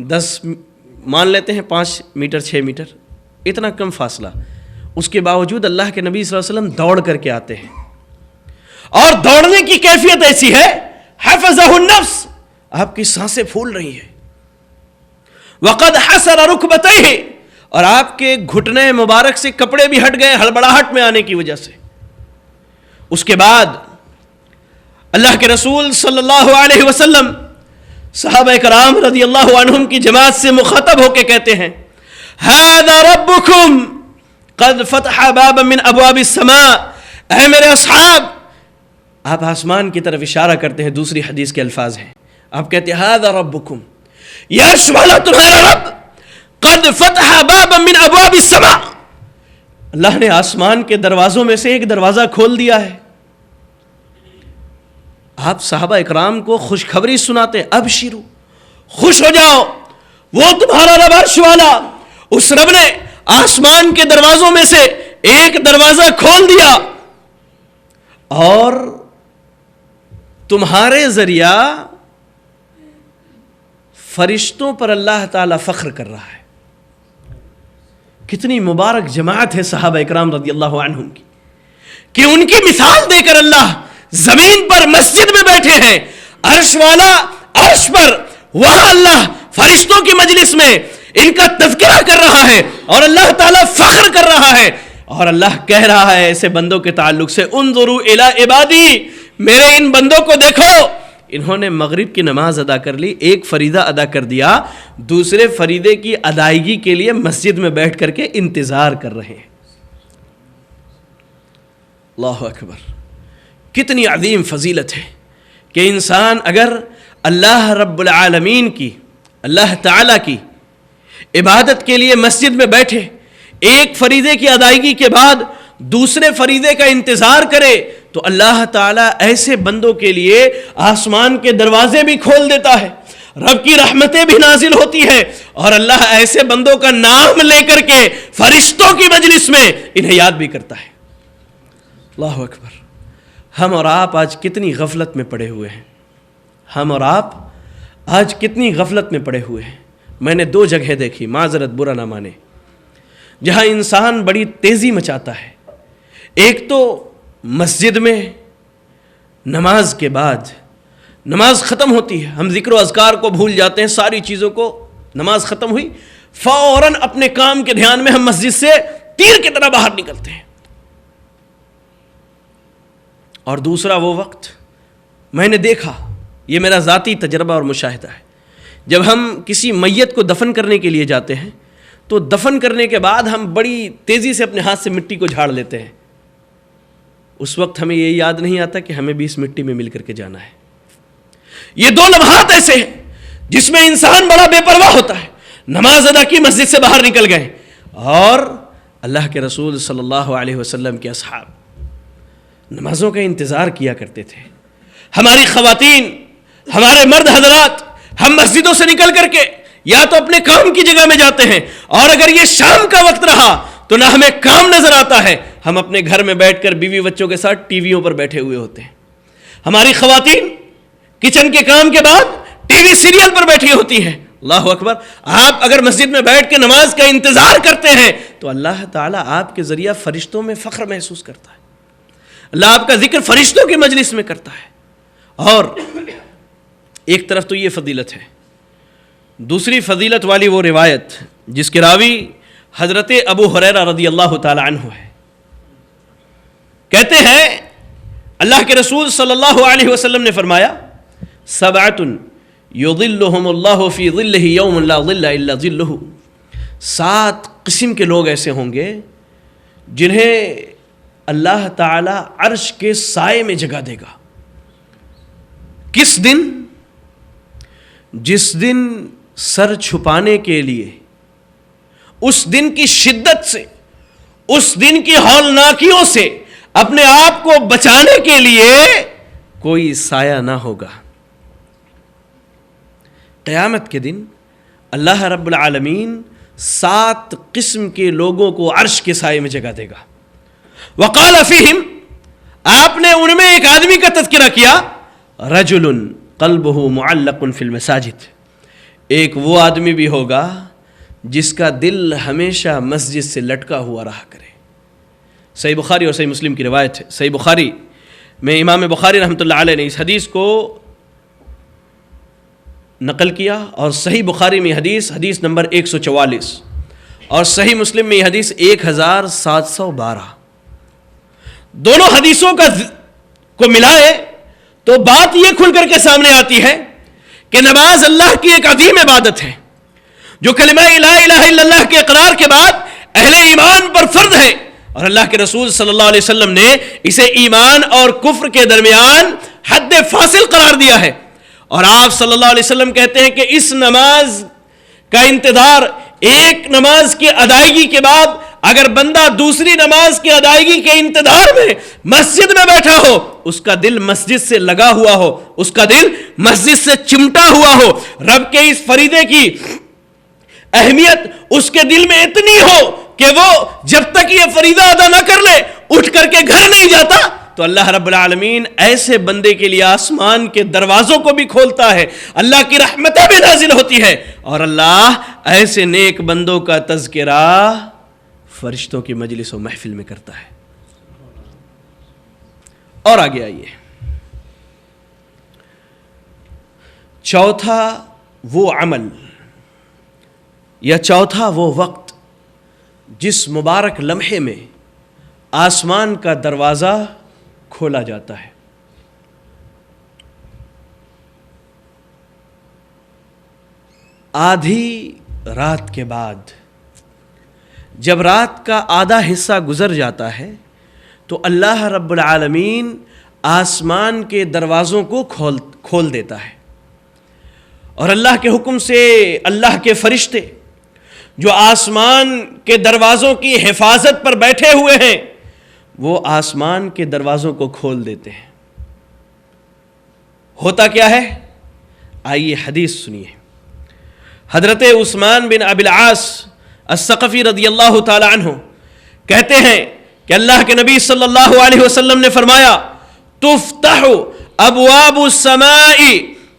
10 مان لیتے ہیں، 5 میٹر 6 میٹر، اتنا کم فاصلہ۔ اس کے باوجود اللہ کے نبی صلی اللہ علیہ وسلم دوڑ کر کے آتے ہیں، اور دوڑنے کی کیفیت ایسی ہے حفظہ النفس، آپ کی سانسیں پھول رہی ہیں۔ وقد حسر رکبتیہ، اور آپ کے گھٹنے مبارک سے کپڑے بھی ہٹ گئے ہڑبڑاہٹ میں آنے کی وجہ سے۔ اس کے بعد اللہ کے رسول صلی اللہ علیہ وسلم صحابہ کرام رضی اللہ عنہم کی جماعت سے مخاطب ہو کے کہتے ہیں، هذا ربکم قد فتح بابا من ابواب السماء، اے میرے اصحاب، آپ آسمان کی طرف اشارہ کرتے ہیں۔ دوسری حدیث کے الفاظ ہیں، آپ کہتے ہیں هذا ربکم، یہ والا تمہارا رب، قد فتح بابا من ابواب السماء، اللہ نے آسمان کے دروازوں میں سے ایک دروازہ کھول دیا ہے. آپ صحابہ اکرام کو خوشخبری سناتے ہیں, ابشرو, خوش ہو جاؤ, وہ تمہارا رب عرش والا, اس رب نے آسمان کے دروازوں میں سے ایک دروازہ کھول دیا اور تمہارے ذریعہ فرشتوں پر اللہ تعالیٰ فخر کر رہا ہے. کتنی مبارک جماعت ہے صحابہ اکرام رضی اللہ عنہم کی, کہ ان کی مثال دے کر اللہ زمین پر مسجد میں بیٹھے ہیں, عرش والا عرش پر, وہاں اللہ فرشتوں کی مجلس میں ان کا تذکرہ کر رہا ہے اور اللہ تعالیٰ فخر کر رہا ہے. اور اللہ کہہ رہا ہے ایسے بندوں کے تعلق سے, انظروا الی عبادی, میرے ان بندوں کو دیکھو, انہوں نے مغرب کی نماز ادا کر لی, ایک فریضہ ادا کر دیا, دوسرے فریضے کی ادائیگی کے لیے مسجد میں بیٹھ کر کے انتظار کر رہے ہیں. اللہ اکبر, کتنی عظیم فضیلت ہے کہ انسان اگر اللہ رب العالمین کی, اللہ تعالیٰ کی عبادت کے لیے مسجد میں بیٹھے, ایک فریضے کی ادائیگی کے بعد دوسرے فریضے کا انتظار کرے, تو اللہ تعالیٰ ایسے بندوں کے لیے آسمان کے دروازے بھی کھول دیتا ہے, رب کی رحمتیں بھی نازل ہوتی ہیں, اور اللہ ایسے بندوں کا نام لے کر کے فرشتوں کی مجلس میں انہیں یاد بھی کرتا ہے. اللہ اکبر. ہم اور آپ آج کتنی غفلت میں پڑے ہوئے ہیں, ہم اور آپ آج کتنی غفلت میں پڑے ہوئے ہیں. میں نے 2 جگہیں دیکھی, معذرت برا نہ مانے, جہاں انسان بڑی تیزی مچاتا ہے. ایک تو مسجد میں نماز کے بعد, نماز ختم ہوتی ہے, ہم ذکر و اذکار کو بھول جاتے ہیں, ساری چیزوں کو, نماز ختم ہوئی فوراً اپنے کام کے دھیان میں ہم مسجد سے تیر کی طرح باہر نکلتے ہیں. اور دوسرا وہ وقت میں نے دیکھا, یہ میرا ذاتی تجربہ اور مشاہدہ ہے, جب ہم کسی میت کو دفن کرنے کے لیے جاتے ہیں تو دفن کرنے کے بعد ہم بڑی تیزی سے اپنے ہاتھ سے مٹی کو جھاڑ لیتے ہیں. اس وقت ہمیں یہ یاد نہیں آتا کہ ہمیں بھی اس مٹی میں مل کر کے جانا ہے. یہ 2 لمحات ایسے ہیں جس میں انسان بڑا بے پرواہ ہوتا ہے. نماز ادا کی, مسجد سے باہر نکل گئے, اور اللہ کے رسول صلی اللہ علیہ وسلم کے اصحاب نمازوں کا انتظار کیا کرتے تھے. ہماری خواتین, ہمارے مرد حضرات, ہم مسجدوں سے نکل کر کے یا تو اپنے کام کی جگہ میں جاتے ہیں, اور اگر یہ شام کا وقت رہا تو نہ ہمیں کام نظر آتا ہے, ہم اپنے گھر میں بیٹھ کر بیوی بچوں کے ساتھ ٹی ویوں پر بیٹھے ہوئے ہوتے ہیں. ہماری خواتین کچن کے کام کے بعد ٹی وی سیریل پر بیٹھی ہوتی ہیں. اللہ اکبر. آپ اگر مسجد میں بیٹھ کے نماز کا انتظار کرتے ہیں تو اللہ تعالیٰ آپ کے ذریعہ فرشتوں میں فخر محسوس کرتا ہے, اللہ آپ کا ذکر فرشتوں کی مجلس میں کرتا ہے. اور ایک طرف تو یہ فضیلت ہے, دوسری فضیلت والی وہ روایت جس کے راوی حضرت ابو ہریرہ رضی اللہ تعالی عنہ ہے. کہتے ہیں اللہ کے رسول صلی اللہ علیہ وسلم نے فرمایا, 7 یظلہم اللہ فی ظلہ یوم لا ظل الا ظلہ. 7 قسم کے لوگ ایسے ہوں گے جنہیں اللہ تعالی عرش کے سائے میں جگہ دے گا. کس دن؟ جس دن سر چھپانے کے لیے, اس دن کی شدت سے, اس دن کی ہولناکیوں سے اپنے آپ کو بچانے کے لیے کوئی سایہ نہ ہوگا. قیامت کے دن اللہ رب العالمین 7 قسم کے لوگوں کو عرش کے سائے میں جگہ دے گا. وقال فیہم, آپ نے ان میں ایک آدمی کا تذکرہ کیا, رجل قلبہ معلق فی المساجد. ایک وہ آدمی بھی ہوگا جس کا دل ہمیشہ مسجد سے لٹکا ہوا رہا کرے. صحیح بخاری اور صحیح مسلم کی روایت ہے. صحیح بخاری میں امام بخاری رحمۃ اللہ علیہ نے اس حدیث کو نقل کیا, اور صحیح بخاری میں حدیث نمبر 144, اور صحیح مسلم میں یہ حدیث 1712. دونوں حدیثوں کو ملائے تو بات یہ کھل کر کے سامنے آتی ہے کہ نماز اللہ کی ایک عظیم عبادت ہے جو کلمہ لا الہ الا اللہ کے اقرار کے بعد اہل ایمان پر فرض ہے, اور اللہ کے رسول صلی اللہ علیہ وسلم نے اسے ایمان اور کفر کے درمیان حد فاصل قرار دیا ہے. اور آپ صلی اللہ علیہ وسلم کہتے ہیں کہ اس نماز کا انتظار, ایک نماز کی ادائیگی کے بعد اگر بندہ دوسری نماز کی ادائیگی کے انتظار میں مسجد میں بیٹھا ہو، اس کا دل مسجد سے لگا ہوا ہو، اس کا دل مسجد سے چمٹا ہوا ہو، رب کے اس فریضے کی اہمیت اس کے دل میں اتنی ہو کہ وہ جب تک یہ فریضہ ادا نہ کر لے اٹھ کر کے گھر نہیں جاتا، تو اللہ رب العالمین ایسے بندے کے لیے آسمان کے دروازوں کو بھی کھولتا ہے، اللہ کی رحمتیں بھی نازل ہوتی ہے، اور اللہ ایسے نیک بندوں کا تذکرہ فرشتوں کی مجلس و محفل میں کرتا ہے۔ اور آگے آئیے، چوتھا وہ عمل یا چوتھا وہ وقت جس مبارک لمحے میں آسمان کا دروازہ کھولا جاتا ہے۔ آدھی رات کے بعد جب رات کا آدھا حصہ گزر جاتا ہے تو اللہ رب العالمین آسمان کے دروازوں کو کھول دیتا ہے، اور اللہ کے حکم سے اللہ کے فرشتے جو آسمان کے دروازوں کی حفاظت پر بیٹھے ہوئے ہیں وہ آسمان کے دروازوں کو کھول دیتے ہیں۔ ہوتا کیا ہے؟ آئیے حدیث سنیے۔ حضرت عثمان بن ابی العاص الثقفی رضی اللہ تعالی عنہ کہتے ہیں کہ اللہ کے نبی صلی اللہ علیہ وسلم نے فرمایا، تفتح ابواب السماء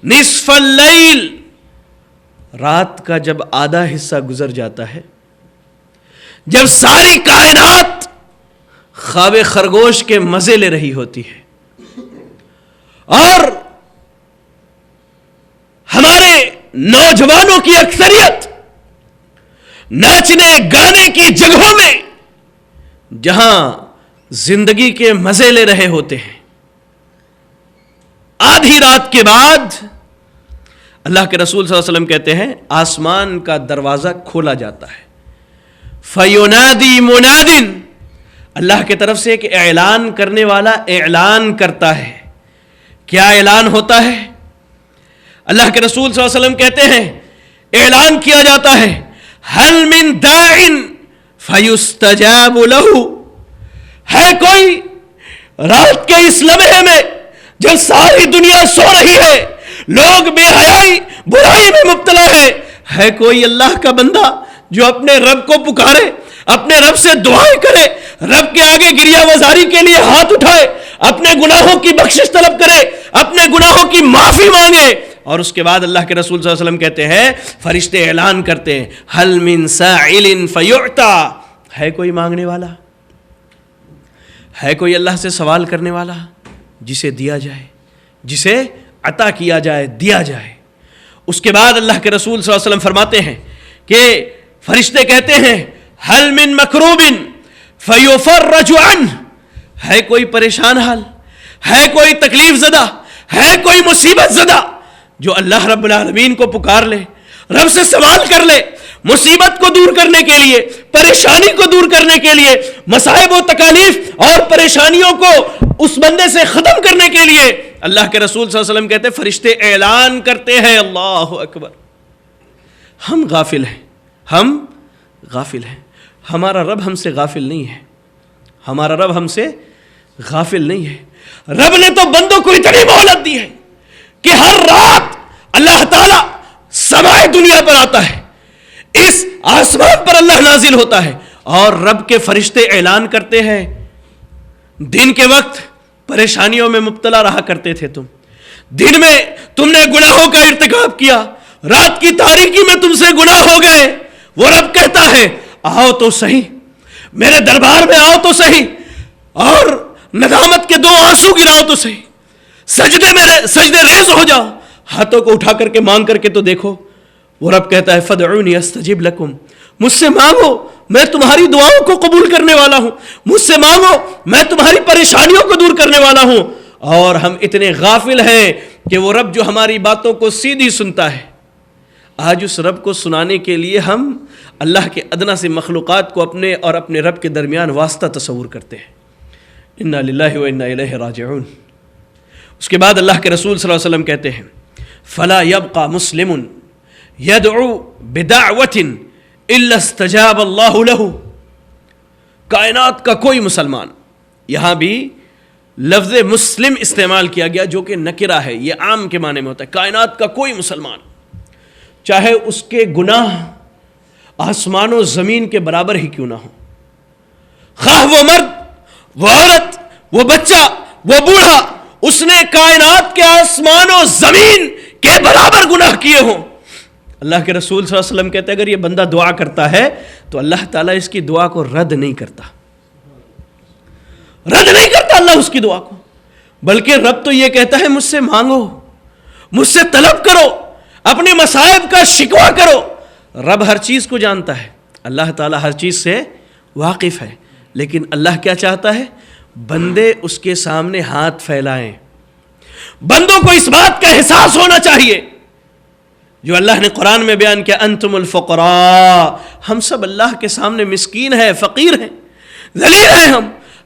نصف اللیل، رات کا جب آدھا حصہ گزر جاتا ہے، جب ساری کائنات خواب خرگوش کے مزے لے رہی ہوتی ہے اور ہمارے نوجوانوں کی اکثریت ناچنے گانے کی جگہوں میں جہاں زندگی کے مزے لے رہے ہوتے ہیں، آدھی رات کے بعد اللہ کے رسول صلی اللہ علیہ وسلم کہتے ہیں آسمان کا دروازہ کھولا جاتا ہے۔ فَيُنَادِي مُنَادٍ، اللہ کی طرف سے ایک اعلان کرنے والا اعلان کرتا ہے۔ کیا اعلان ہوتا ہے؟ اللہ کے رسول صلی اللہ علیہ وسلم کہتے ہیں اعلان کیا جاتا ہے، هَلْ مِن دَاعٍ فَيُسْتَجَابُ لَهُ، ہے کوئی رات کے اس لمحے میں جب ساری دنیا سو رہی ہے، لوگ بے حیائی برائی میں مبتلا ہے کوئی اللہ کا بندہ جو اپنے رب کو پکارے، اپنے رب سے دعائیں کرے، رب کے آگے گریہ وزاری کے لیے ہاتھ اٹھائے، اپنے گناہوں کی بخشش طلب کرے، اپنے گناہوں کی معافی مانگے، اور اس کے بعد اللہ کے رسول صلی اللہ علیہ وسلم کہتے ہیں فرشتے اعلان کرتے ہیں هَلْ مِن سَائِلٍ فَيُعْطَى، ہے کوئی مانگنے والا، ہے کوئی اللہ سے سوال کرنے والا جسے دیا جائے، جسے عطا کیا جائے، دیا جائے۔ اس کے بعد اللہ کے رسول صلی اللہ علیہ وسلم فرماتے ہیں کہ فرشتے کہتے ہیں هَلْ مِن مَكْرُوبٍ فَيُفَرَّجُ عَنْهُ، ہے کوئی پریشان حال، ہے کوئی تکلیف زدہ، ہے کوئی مصیبت زدہ جو اللہ رب العالمین کو پکار لے، رب سے سوال کر لے، مصیبت کو دور کرنے کے لیے، پریشانی کو دور کرنے کے لیے، مصائب و تکالیف اور پریشانیوں کو اس بندے سے ختم کرنے کے لیے اللہ کے رسول صلی اللہ علیہ وسلم کہتے ہیں فرشتے اعلان کرتے ہیں اللہ اکبر۔ ہم غافل ہیں، ہم غافل ہیں، ہمارا رب ہم سے غافل نہیں ہے، ہمارا رب ہم سے غافل نہیں ہے۔ رب نے تو بندوں کو اتنی مہلت دی ہے کہ ہر رات اللہ تعالیٰ سمائے دنیا پر آتا ہے، اس آسمان پر اللہ نازل ہوتا ہے اور رب کے فرشتے اعلان کرتے ہیں دن کے وقت پریشانیوں میں مبتلا رہا کرتے تھے تم، دن میں تم نے گناہوں کا ارتکاب کیا، رات کی تاریکی میں تم سے گناہ ہو گئے، وہ رب کہتا ہے آؤ تو صحیح، میرے دربار میں آؤ تو صحیح، اور ندامت کے 2 آنسو گراؤ تو صحیح، سجدے ریز ہو جاؤ، ہاتھوں کو اٹھا کر کے مانگ کر کے تو دیکھو۔ وہ رب کہتا ہے فَادْعُونِي أَسْتَجِبْ لَكُمْ، مجھ سے مانگو میں تمہاری دعاؤں کو قبول کرنے والا ہوں، مجھ سے مانگو میں تمہاری پریشانیوں کو دور کرنے والا ہوں۔ اور ہم اتنے غافل ہیں کہ وہ رب جو ہماری باتوں کو سیدھی سنتا ہے، آج اس رب کو سنانے کے لیے ہم اللہ کے ادنا سے مخلوقات کو اپنے اور اپنے رب کے درمیان واسطہ تصور کرتے ہیں۔ انا للہ و انا الیہ راجعون۔ اس کے بعد اللہ کے رسول صلی اللہ علیہ وسلم کہتے ہیں فلا يبقى مسلم يدعو بدعوة الا استجاب اللہ له، کائنات کا کوئی مسلمان، یہاں بھی لفظ مسلم استعمال کیا گیا جو کہ نکرہ ہے، یہ عام کے معنی میں ہوتا ہے. کائنات کا کوئی مسلمان چاہے اس کے گناہ آسمان و زمین کے برابر ہی کیوں نہ ہو، خواہ وہ مرد، وہ عورت، وہ بچہ، وہ بوڑھا، اس نے کائنات کے آسمان و زمین کے برابر گناہ کیے ہوں، اللہ کے رسول صلی اللہ علیہ وسلم کہتے ہیں اگر یہ بندہ دعا کرتا ہے تو اللہ تعالیٰ اس کی دعا کو رد نہیں کرتا، رد نہیں کرتا اللہ اس کی دعا کو، بلکہ رب تو یہ کہتا ہے مجھ سے مانگو، مجھ سے طلب کرو، اپنے مصائب کا شکوہ کرو. رب ہر چیز کو جانتا ہے، اللہ تعالیٰ ہر چیز سے واقف ہے، لیکن اللہ کیا چاہتا ہے؟ بندے اس کے سامنے ہاتھ پھیلائیں. بندوں کو اس بات کا احساس ہونا چاہیے جو اللہ نے قرآن میں بیان کیا، انتم الفقراء، ہم سب اللہ کے سامنے مسکین ہیں، فقیر ہیں، ذلیل ہیں،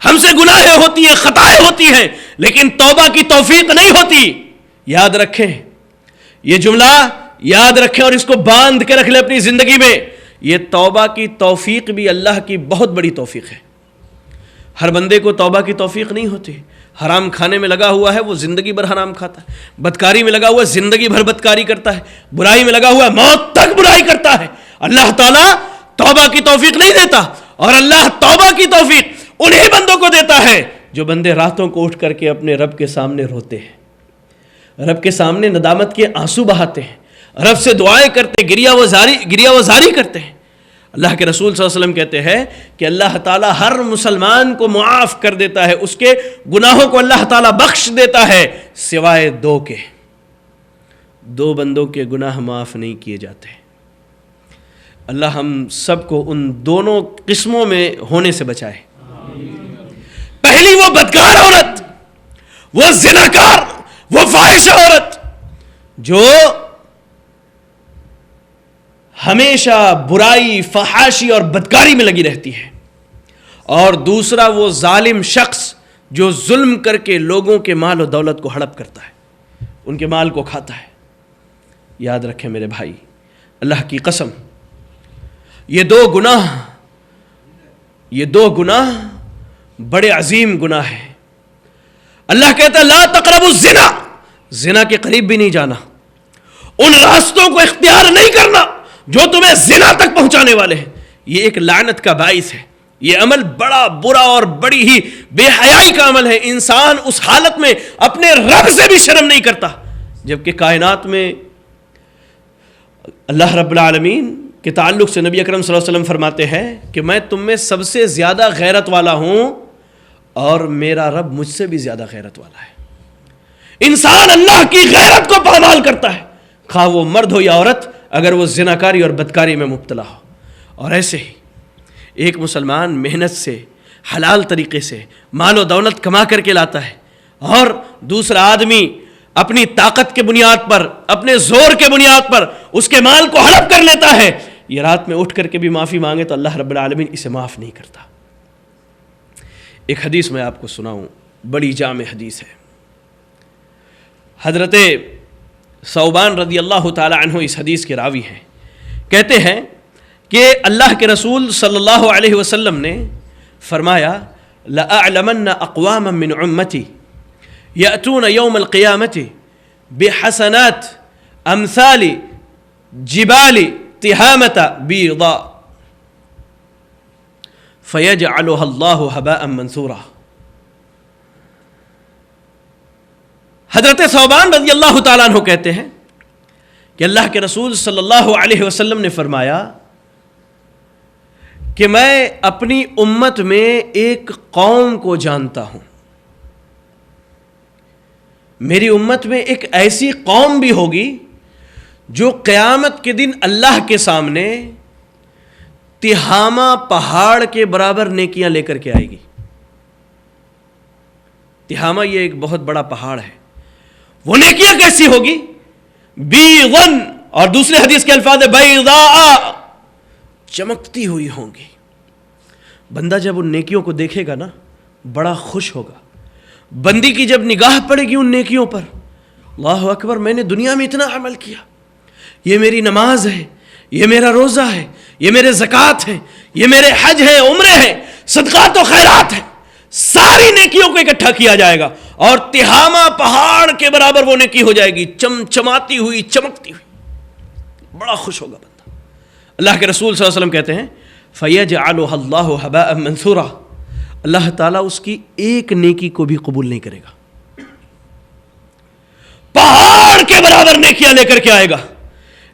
ہم سے گناہیں ہوتی ہیں، خطائیں ہوتی ہیں، لیکن توبہ کی توفیق نہیں ہوتی. یاد رکھیں یہ جملہ، یاد رکھیں اور اس کو باندھ کے رکھ لیں اپنی زندگی میں. یہ توبہ کی توفیق بھی اللہ کی بہت بڑی توفیق ہے. ہر بندے کو توبہ کی توفیق نہیں ہوتی. حرام کھانے میں لگا ہوا ہے وہ زندگی بھر حرام کھاتا ہے، بدکاری میں لگا ہوا ہے زندگی بھر بدکاری کرتا ہے، برائی میں لگا ہوا ہے موت تک برائی کرتا ہے. اللہ تعالیٰ توبہ کی توفیق نہیں دیتا، اور اللہ توبہ کی توفیق انہی بندوں کو دیتا ہے جو بندے راتوں کو اٹھ کر کے اپنے رب کے سامنے روتے ہیں، رب کے سامنے ندامت کے آنسو بہاتے ہیں، رب سے دعائیں کرتے، گریہ وزاری کرتے ہیں. اللہ کے رسول صلی اللہ علیہ وسلم کہتے ہیں کہ اللہ تعالیٰ ہر مسلمان کو معاف کر دیتا ہے، اس کے گناہوں کو اللہ تعالیٰ بخش دیتا ہے سوائے دو کے. دو بندوں کے گناہ معاف نہیں کیے جاتے. اللہ ہم سب کو ان دونوں قسموں میں ہونے سے بچائے. پہلی وہ بدکار عورت، وہ زناکار، وہ فاحشہ عورت جو ہمیشہ برائی، فحاشی اور بدکاری میں لگی رہتی ہے، اور دوسرا وہ ظالم شخص جو ظلم کر کے لوگوں کے مال و دولت کو ہڑپ کرتا ہے، ان کے مال کو کھاتا ہے. یاد رکھیں میرے بھائی، اللہ کی قسم یہ دو گناہ بڑے عظیم گناہ ہیں. اللہ کہتا ہے لا تقربوا الزنا، زنا کے قریب بھی نہیں جانا، ان راستوں کو اختیار نہیں کرنا جو تمہیں زنا تک پہنچانے والے ہیں. یہ ایک لعنت کا باعث ہے، یہ عمل بڑا برا اور بڑی ہی بے حیائی کا عمل ہے. انسان اس حالت میں اپنے رب سے بھی شرم نہیں کرتا، جبکہ کائنات میں اللہ رب العالمین کے تعلق سے نبی اکرم صلی اللہ علیہ وسلم فرماتے ہیں کہ میں تم میں سب سے زیادہ غیرت والا ہوں اور میرا رب مجھ سے بھی زیادہ غیرت والا ہے. انسان اللہ کی غیرت کو پامال کرتا ہے، خواہ وہ مرد ہو یا عورت، اگر وہ زناکاری اور بدکاری میں مبتلا ہو. اور ایسے ہی ایک مسلمان محنت سے، حلال طریقے سے مال و دولت کما کر کے لاتا ہے، اور دوسرا آدمی اپنی طاقت کے بنیاد پر، اپنے زور کے بنیاد پر اس کے مال کو ہڑپ کر لیتا ہے. یہ رات میں اٹھ کر کے بھی معافی مانگے تو اللہ رب العالمین اسے معاف نہیں کرتا. ایک حدیث میں آپ کو سناؤں، بڑی جامع حدیث ہے. حضرت ثوبان رضی اللہ تعالی عنہ اس حدیث کے راوی ہیں. کہتے ہیں کہ اللہ کے رسول صلی اللہ علیہ وسلم نے فرمایا لَأَعْلَمَنَّ أَقْوَامًا مِّنْ عُمَّتِي يَأْتُونَ يَوْمَ الْقِيَامَةِ بِحَسَنَاتِ أَمْثَالِ جِبَالِ تِهَامَةَ بِيضَاءَ فَيَجْعَلُهَا اللَّهُ هَبَاءً مَنْثُورًا. حضرت ثوبان رضی اللہ تعالیٰ عنہ کہتے ہیں کہ اللہ کے رسول صلی اللہ علیہ وسلم نے فرمایا کہ میں اپنی امت میں ایک قوم کو جانتا ہوں، میری امت میں ایک ایسی قوم بھی ہوگی جو قیامت کے دن اللہ کے سامنے تہامہ پہاڑ کے برابر نیکیاں لے کر کے آئے گی. تہامہ یہ ایک بہت بڑا پہاڑ ہے. وہ نیکیاں کیسی ہوگی؟ بیضن، اور دوسرے حدیث کے الفاظ بیضاء، چمکتی ہوئی ہوں گی. بندہ جب ان نیکیوں کو دیکھے گا نا بڑا خوش ہوگا. بندی کی جب نگاہ پڑے گی ان نیکیوں پر، اللہ اکبر، میں نے دنیا میں اتنا عمل کیا، یہ میری نماز ہے، یہ میرا روزہ ہے، یہ میرے زکوٰۃ ہیں، یہ میرے حج ہیں، عمرے ہیں، صدقات و خیرات ہے، ساری نیکیوں کو اکٹھا کیا جائے گا اور تہامہ پہاڑ کے برابر وہ نیکی ہو جائے گی، چمچماتی ہوئی، چمکتی ہوئی، بڑا خوش ہوگا بندہ۔ اللہ کے رسول صلی اللہ علیہ وسلم کہتے ہیں فَيَجْعَلُهَا اللَّهُ هَبَاءً مَنْثُورًا، اللہ تعالیٰ اس کی ایک نیکی کو بھی قبول نہیں کرے گا، پہاڑ کے برابر نیکیاں لے کر کے آئے گا،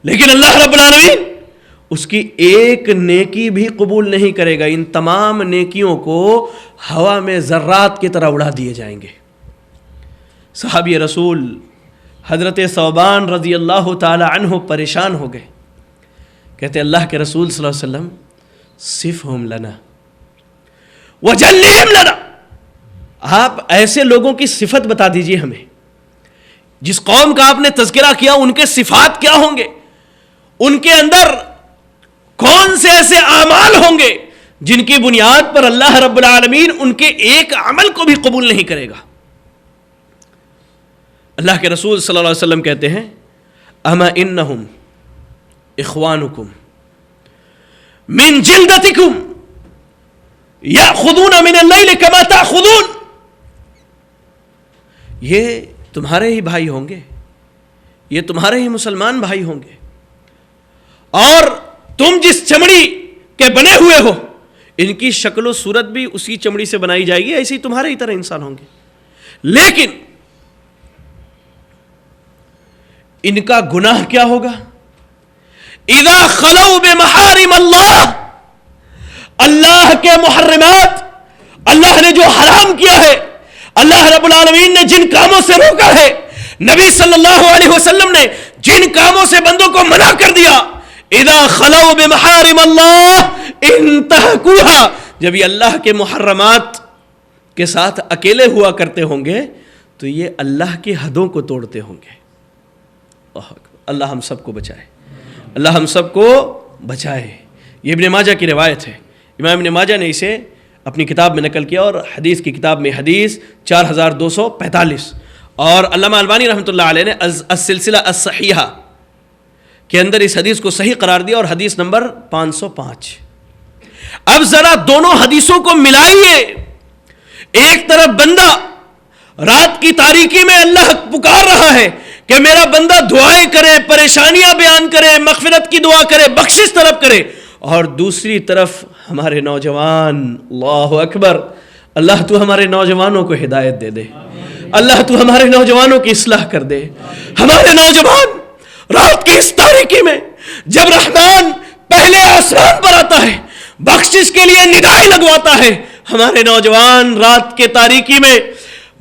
لیکن اللہ رب العالمین اس کی ایک نیکی بھی قبول نہیں کرے گا، ان تمام نیکیوں کو ہوا میں ذرات کی طرح اڑا دیے جائیں گے۔ صحابی رسول حضرت ثوبان رضی اللہ تعالی عنہ پریشان ہو گئے، کہتے اللہ کے رسول صلی اللہ علیہ وسلم صفہم لنا وجلہم لنا، آپ ایسے لوگوں کی صفت بتا دیجئے ہمیں، جس قوم کا آپ نے تذکرہ کیا ان کے صفات کیا ہوں گے، ان کے اندر کون سے ایسے اعمال ہوں گے جن کی بنیاد پر اللہ رب العالمین ان کے ایک عمل کو بھی قبول نہیں کرے گا۔ اللہ کے رسول صلی اللہ علیہ وسلم کہتے ہیں اما انہم اخوانکم من جلدتکم یأخذون من اللیل کما تأخذون، یہ تمہارے ہی بھائی ہوں گے، یہ تمہارے ہی مسلمان بھائی ہوں گے، اور تم جس چمڑی کے بنے ہوئے ہو ان کی شکل و صورت بھی اسی چمڑی سے بنائی جائے گی، ایسی تمہارے ہی طرح انسان ہوں گے، لیکن ان کا گناہ کیا ہوگا؟ اذا خلو بمحارم اللہ، اللہ کے محرمات، اللہ نے جو حرام کیا ہے، اللہ رب العالمین نے جن کاموں سے روکا ہے، نبی صلی اللہ علیہ وسلم نے جن کاموں سے بندوں کو منع کر دیا، اذا خلو بمحارم اللہ انتہکوہا، جب یہ اللہ کے محرمات کے ساتھ اکیلے ہوا کرتے ہوں گے تو یہ اللہ کی حدوں کو توڑتے ہوں گے۔ اللہ ہم سب کو بچائے، اللہ ہم سب کو بچائے۔ یہ ابن ماجہ کی روایت ہے، امام ابن ماجہ نے اسے اپنی کتاب میں نقل کیا، اور حدیث کی کتاب میں حدیث 4245، اور علامہ البانی رحمۃ اللہ علیہ نے السلسلہ الصحیحہ کے اندر اس حدیث کو صحیح قرار دیا، اور حدیث نمبر 505۔ اب ذرا دونوں حدیثوں کو ملائیے، ایک طرف بندہ رات کی تاریکی میں اللہ پکار رہا ہے کہ میرا بندہ دعائیں کرے، پریشانیاں بیان کرے، مغفرت کی دعا کرے، بخشش طلب کرے، اور دوسری طرف ہمارے نوجوان، اللہ اکبر، اللہ تو ہمارے نوجوانوں کو ہدایت دے دے، اللہ تو ہمارے نوجوانوں کی اصلاح کر دے۔ ہمارے نوجوان رات کی اس تاریکی میں جب رحمان پہلے آسمان پر آتا ہے، بخشش کے لیے ندائیں لگواتا ہے، ہمارے نوجوان رات کے تاریکی میں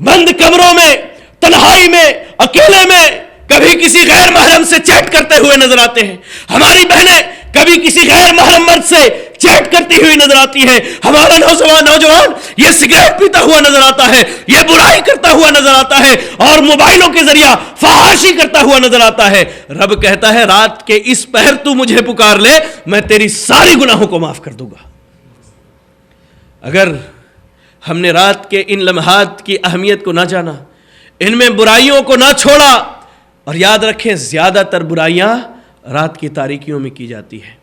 بند کمروں میں، تنہائی میں، اکیلے میں کبھی کسی غیر محرم سے چیٹ کرتے ہوئے نظر آتے ہیں، ہماری بہنیں کبھی کسی غیر محرم مرد سے چیٹ کرتی ہوئی نظر آتی ہے، ہمارا نوجوان یہ سگریٹ پیتا ہوا نظر آتا ہے، یہ برائی کرتا ہوا نظر آتا ہے، اور موبائلوں کے ذریعہ فحاشی کرتا ہوا نظر آتا ہے۔ رب کہتا ہے رات کے اس پہر تو مجھے پکار لے، میں تیری ساری گناہوں کو معاف کر دوں گا۔ اگر ہم نے رات کے ان لمحات کی اہمیت کو نہ جانا، ان میں برائیوں کو نہ چھوڑا، اور یاد رکھیں زیادہ تر برائیاں رات کی تاریکیوں میں کی جاتی ہیں،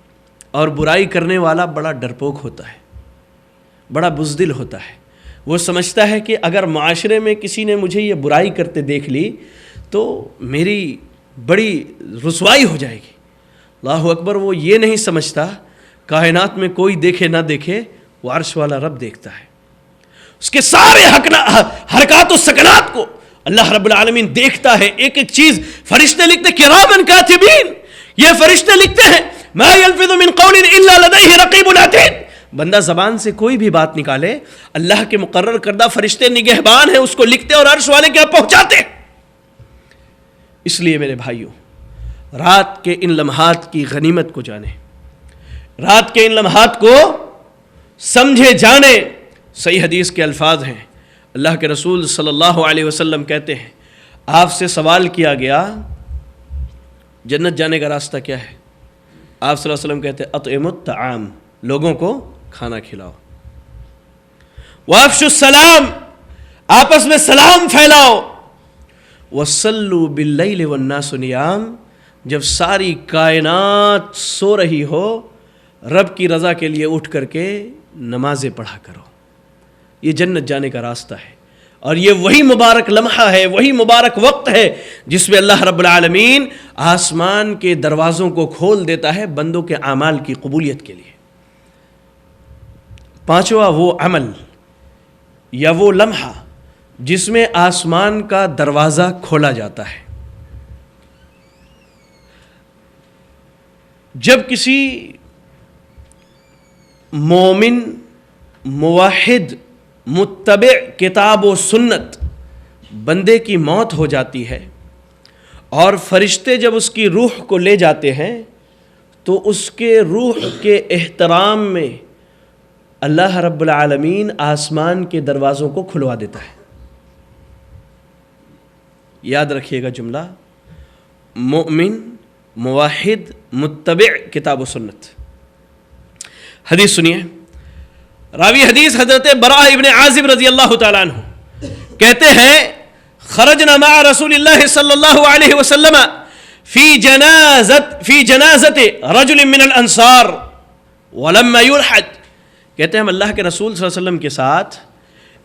اور برائی کرنے والا بڑا ڈرپوک ہوتا ہے، بڑا بزدل ہوتا ہے، وہ سمجھتا ہے کہ اگر معاشرے میں کسی نے مجھے یہ برائی کرتے دیکھ لی تو میری بڑی رسوائی ہو جائے گی۔ اللہ اکبر، وہ یہ نہیں سمجھتا کائنات میں کوئی دیکھے نہ دیکھے، وہ عرش والا رب دیکھتا ہے، اس کے سارے حرکات و سکنات کو اللہ رب العالمین دیکھتا ہے، ایک ایک چیز۔ فرشتے لکھتے کرامن کاتبین، یہ فرشتے لکھتے ہیں ما یلفظ من قول الا لدیہ رقیب عتید، بندہ زبان سے کوئی بھی بات نکالے، اللہ کے مقرر کردہ فرشتے نگہبان ہیں، اس کو لکھتے اور عرش والے کیا پہنچاتے۔ اس لیے میرے بھائیوں، رات کے ان لمحات کی غنیمت کو جانیں، رات کے ان لمحات کو سمجھے جانے۔ صحیح حدیث کے الفاظ ہیں، اللہ کے رسول صلی اللہ علیہ وسلم کہتے ہیں آپ سے سوال کیا گیا جنت جانے کا راستہ کیا ہے؟ آپ صلی اللہ علیہ وسلم کہتے ہیں اطعموا الطعام، لوگوں کو کھانا کھلاؤ، وافشوا السلام، آپس میں سلام پھیلاؤ، وصلوا باللیل والناس نیام، جب ساری کائنات سو رہی ہو رب کی رضا کے لیے اٹھ کر کے نمازیں پڑھا کرو. یہ جنت جانے کا راستہ ہے، اور یہ وہی مبارک لمحہ ہے، وہی مبارک وقت ہے جس میں اللہ رب العالمین آسمان کے دروازوں کو کھول دیتا ہے بندوں کے اعمال کی قبولیت کے لیے. پانچواں وہ عمل یا وہ لمحہ جس میں آسمان کا دروازہ کھولا جاتا ہے. جب کسی مومن موحد متبع کتاب و سنت بندے کی موت ہو جاتی ہے اور فرشتے جب اس کی روح کو لے جاتے ہیں تو اس کے روح کے احترام میں اللہ رب العالمین آسمان کے دروازوں کو کھلوا دیتا ہے. یاد رکھیے گا جملہ، مومن موحد متبع کتاب و سنت. حدیث سنیے. راوی حدیث حضرت براء ابن عازب رضی اللہ تعالیٰ عنہ کہتے ہیں خرجنا مع رسول اللہ صلی اللہ علیہ وسلم فی جنازت رجل من الانصار ولما یلحد. کہتے ہیں ہم اللہ کے رسول صلی اللہ علیہ وسلم کے ساتھ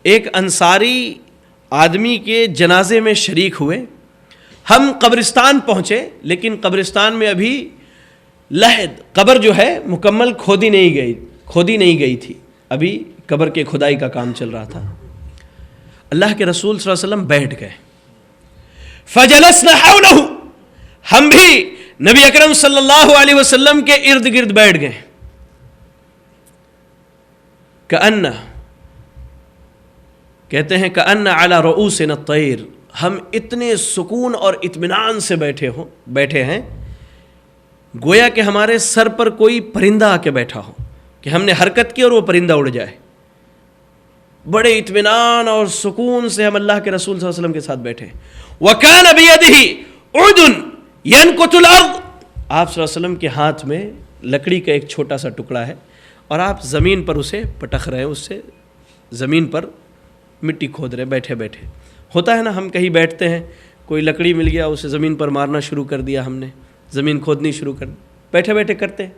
ایک انصاری آدمی کے جنازے میں شریک ہوئے. ہم قبرستان پہنچے لیکن قبرستان میں ابھی لحد قبر جو ہے مکمل کھودی نہیں گئی تھی، ابھی قبر کے کھدائی کا کام چل رہا تھا. اللہ کے رسول صلی اللہ علیہ وسلم بیٹھ گئے. فجلسنا حولہ، ہم بھی نبی اکرم صلی اللہ علیہ وسلم کے ارد گرد بیٹھ گئے. کأن، کہتے ہیں کأن علی رؤوسنا الطیر، ہم اتنے سکون اور اطمینان سے بیٹھے ہیں گویا کہ ہمارے سر پر کوئی پرندہ آ کے بیٹھا ہو، کہ ہم نے حرکت کی اور وہ پرندہ اڑ جائے. بڑے اطمینان اور سکون سے ہم اللہ کے رسول صلی اللہ علیہ وسلم کے ساتھ بیٹھے. وَكَانَ بِيَدِهِ عُودٌ يَنْكُتُ الْأَرْض، آپ صلی اللہ علیہ وسلم کے ہاتھ میں لکڑی کا ایک چھوٹا سا ٹکڑا ہے اور آپ زمین پر اسے پٹخ رہے ہیں، اس سے زمین پر مٹی کھود رہے بیٹھے بیٹھے. ہوتا ہے نا، ہم کہیں بیٹھتے ہیں، کوئی لکڑی مل گیا اسے زمین پر مارنا شروع کر دیا، ہم نے زمین کھودنی شروع کر دی، بیٹھے بیٹھے کرتے ہیں.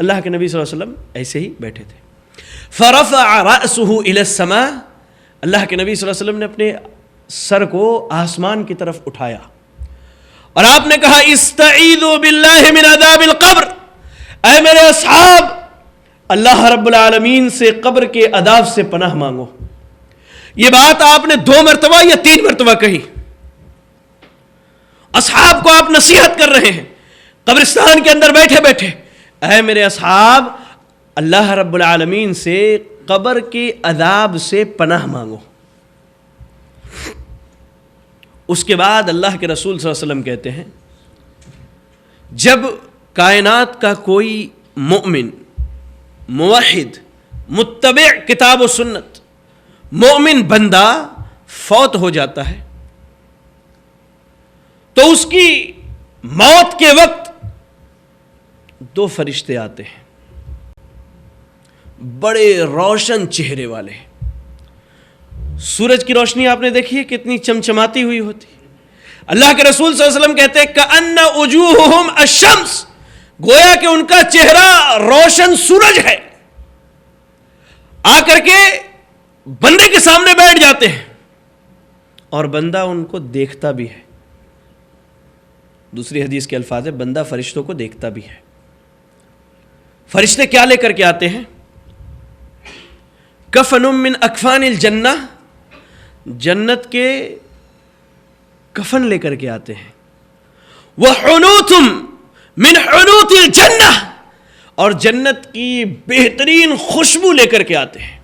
اللہ کے نبی صلی اللہ علیہ وسلم ایسے ہی بیٹھے تھے. فرفع رأسه الى السماء، اللہ کے نبی صلی اللہ علیہ وسلم نے اپنے سر کو آسمان کی طرف اٹھایا اور آپ نے کہا استعیذوا باللہ من عذاب القبر، اے میرے اصحاب اللہ رب العالمین سے قبر کے عذاب سے پناہ مانگو. یہ بات آپ نے 2 مرتبہ یا 3 مرتبہ کہی. اصحاب کو آپ نصیحت کر رہے ہیں قبرستان کے اندر بیٹھے بیٹھے، اے میرے اصحاب اللہ رب العالمین سے قبر کے عذاب سے پناہ مانگو. اس کے بعد اللہ کے رسول صلی اللہ علیہ وسلم کہتے ہیں جب کائنات کا کوئی مومن موحد متبع کتاب و سنت مومن بندہ فوت ہو جاتا ہے تو اس کی موت کے وقت 2 فرشتے آتے ہیں، بڑے روشن چہرے والے. سورج کی روشنی آپ نے دیکھی ہے کتنی چمچماتی ہوئی ہوتی. اللہ کے رسول صلی اللہ علیہ وسلم کہتے ہیں کأن وجوہہم الشمس، گویا کہ ان کا چہرہ روشن سورج ہے. آ کر کے بندے کے سامنے بیٹھ جاتے ہیں اور بندہ ان کو دیکھتا بھی ہے. دوسری حدیث کے الفاظ ہے بندہ فرشتوں کو دیکھتا بھی ہے. فرشتے کیا لے کر کے آتے ہیں؟ کفن من اکفان الجنہ، جنت کے کفن لے کر کے آتے ہیں. وحنوت من حنوت الجنہ، اور جنت کی بہترین خوشبو لے کر کے آتے ہیں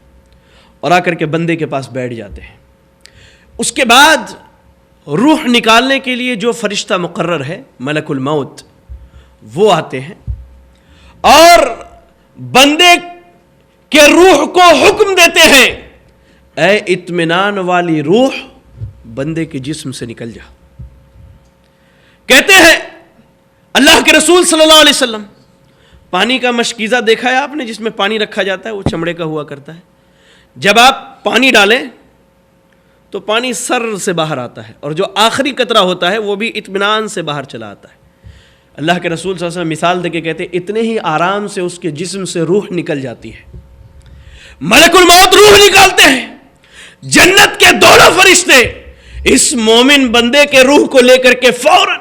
اور آ کر کے بندے کے پاس بیٹھ جاتے ہیں. اس کے بعد روح نکالنے کے لیے جو فرشتہ مقرر ہے ملک الموت، وہ آتے ہیں اور بندے کے روح کو حکم دیتے ہیں اے اطمینان والی روح بندے کے جسم سے نکل جا. کہتے ہیں اللہ کے رسول صلی اللہ علیہ وسلم، پانی کا مشکیزہ دیکھا ہے آپ نے جس میں پانی رکھا جاتا ہے، وہ چمڑے کا ہوا کرتا ہے. جب آپ پانی ڈالیں تو پانی سر سے باہر آتا ہے اور جو آخری قطرہ ہوتا ہے وہ بھی اطمینان سے باہر چلا آتا ہے. اللہ کے رسول صلی اللہ علیہ وسلم مثال دے کے کہتے ہیں اتنے ہی آرام سے اس کے جسم سے روح نکل جاتی ہے، ملک الموت روح نکالتے ہیں، جنت کے دونوں فرشتے اس مومن بندے کے روح کو لے کر کے فوراً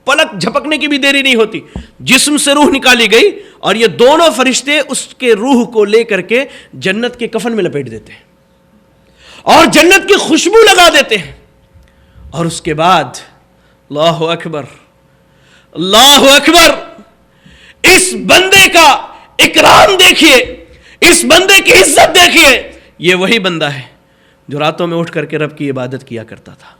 پلک جھپکنے کی بھی دیری نہیں ہوتی، جسم سے روح نکالی گئی اور یہ دونوں فرشتے اس کے روح کو لے کر کے جنت کے کفن میں لپیٹ دیتے ہیں اور جنت کی خوشبو لگا دیتے ہیں، اور اس کے بعد اللہ اکبر اللہ اکبر، اس بندے کا اکرام دیکھیے، اس بندے کی عزت دیکھیے، یہ وہی بندہ ہے جو راتوں میں اٹھ کر کے رب کی عبادت کیا کرتا تھا،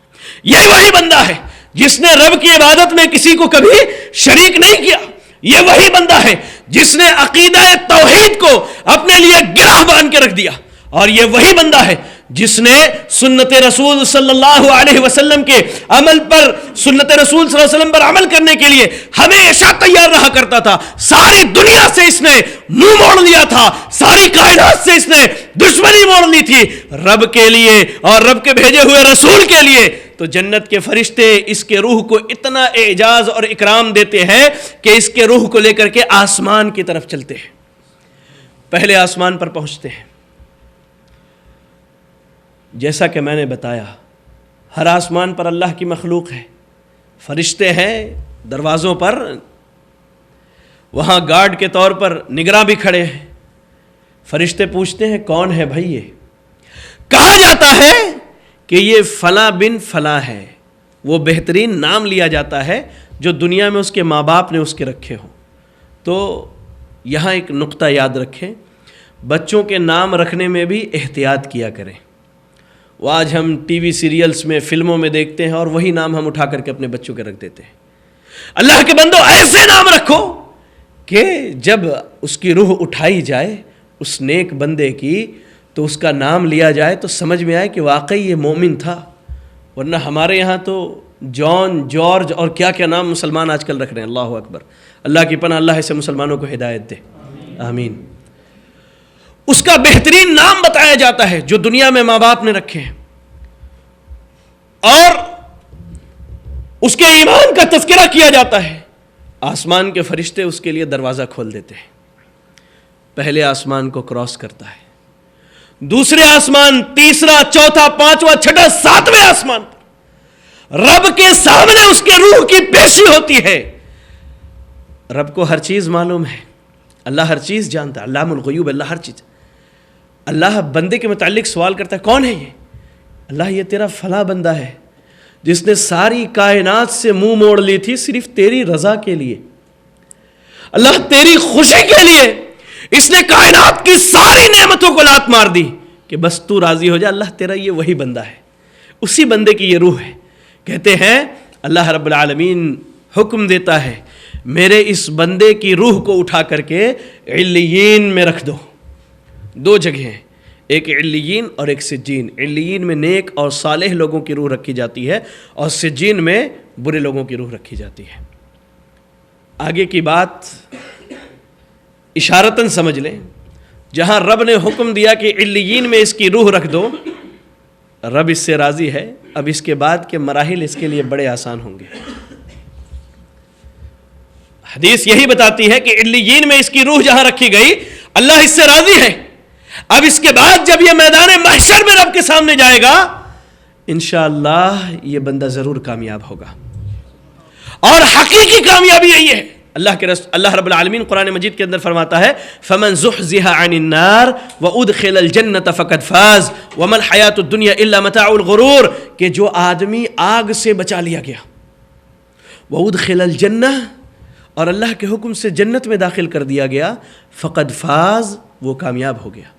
یہ وہی بندہ ہے جس نے رب کی عبادت میں کسی کو کبھی شریک نہیں کیا، یہ وہی بندہ ہے جس نے عقیدہ توحید کو اپنے لیے گرہ باندھ کے رکھ دیا، اور یہ وہی بندہ ہے جس نے سنت رسول صلی اللہ علیہ وسلم کے عمل پر، سنت رسول صلی اللہ علیہ وسلم پر عمل کرنے کے لیے ہمیشہ تیار رہا کرتا تھا، ساری دنیا سے اس نے منہ موڑ لیا تھا، ساری کائنات سے اس نے دشمنی موڑ لی تھی رب کے لیے اور رب کے بھیجے ہوئے رسول کے لیے، تو جنت کے فرشتے اس کے روح کو اتنا اعزاز اور اکرام دیتے ہیں کہ اس کے روح کو لے کر کے آسمان کی طرف چلتے ہیں، پہلے آسمان پر پہنچتے ہیں۔ جیسا کہ میں نے بتایا ہر آسمان پر اللہ کی مخلوق ہے، فرشتے ہیں دروازوں پر، وہاں گارڈ کے طور پر نگراں بھی کھڑے ہیں، فرشتے پوچھتے ہیں کون ہے بھائی یہ؟ کہا جاتا ہے کہ یہ فلاں بن فلاں ہے، وہ بہترین نام لیا جاتا ہے جو دنیا میں اس کے ماں باپ نے اس کے رکھے ہوں۔ تو یہاں ایک نقطہ یاد رکھیں، بچوں کے نام رکھنے میں بھی احتیاط کیا کریں۔ وہ آج ہم ٹی وی سیریلز میں، فلموں میں دیکھتے ہیں اور وہی نام ہم اٹھا کر کے اپنے بچوں کے رکھ دیتے ہیں۔ اللہ کے بندو ایسے نام رکھو کہ جب اس کی روح اٹھائی جائے اس نیک بندے کی تو اس کا نام لیا جائے تو سمجھ میں آئے کہ واقعی یہ مومن تھا، ورنہ ہمارے یہاں تو جان، جارج اور کیا کیا نام مسلمان آج کل رکھ رہے ہیں۔ اللہ اکبر، اللہ کی پناہ، اللہ سے مسلمانوں کو ہدایت دے، آمین۔ اس کا بہترین نام بتایا جاتا ہے جو دنیا میں ماں باپ نے رکھے ہیں، اور اس کے ایمان کا تذکرہ کیا جاتا ہے۔ آسمان کے فرشتے اس کے لیے دروازہ کھول دیتے ہیں، پہلے آسمان کو کراس کرتا ہے، دوسرے آسمان، تیسرا، چوتھا، پانچواں، چھٹا، ساتویں آسمان پر رب کے سامنے اس کے روح کی پیشی ہوتی ہے۔ رب کو ہر چیز معلوم ہے، اللہ ہر چیز جانتا ہے، علام الغیوب، اللہ ہر چیز۔ اللہ بندے کے متعلق سوال کرتا ہے کون ہے یہ؟ اللہ یہ تیرا فلاں بندہ ہے جس نے ساری کائنات سے منہ موڑ لی تھی صرف تیری رضا کے لیے، اللہ تیری خوشی کے لیے اس نے کائنات کی ساری نعمتوں کو لات مار دی کہ بس تو راضی ہو جا۔ اللہ تیرا یہ وہی بندہ ہے، اسی بندے کی یہ روح ہے۔ کہتے ہیں اللہ رب العالمین حکم دیتا ہے میرے اس بندے کی روح کو اٹھا کر کے علیین میں رکھ دو۔ دو جگہ ہیں، ایک علیین اور ایک سجین۔ علیین میں نیک اور صالح لوگوں کی روح رکھی جاتی ہے اور سجین میں برے لوگوں کی روح رکھی جاتی ہے۔ آگے کی بات اشارتاً سمجھ لیں، جہاں رب نے حکم دیا کہ علیین میں اس کی روح رکھ دو، رب اس سے راضی ہے۔ اب اس کے بعد کے مراحل اس کے لیے بڑے آسان ہوں گے۔ حدیث یہی بتاتی ہے کہ علیین میں اس کی روح جہاں رکھی گئی اللہ اس سے راضی ہے۔ اب اس کے بعد جب یہ میدان محشر میں رب کے سامنے جائے گا انشاءاللہ یہ بندہ ضرور کامیاب ہوگا، اور حقیقی کامیابی یہی ہے۔ اللہ رب العالمین قرآن مجید کے اندر فرماتا ہے فَمَنْ زُحْزِحَ عَنِ النَّارِ وَأُدْخِلَ الْجَنَّةَ فَقَدْ فَازَ وَمَا الْحَيَاةُ الدُّنْيَا إِلَّا مَتَاعُ الْغُرُورِ، کہ جو آدمی آگ سے بچا لیا گیا، وَأُدْخِلَ الْجَنَّةَ، اور اللہ کے حکم سے جنت میں داخل کر دیا گیا، فَقَدْ فَازَ، وہ کامیاب ہو گیا،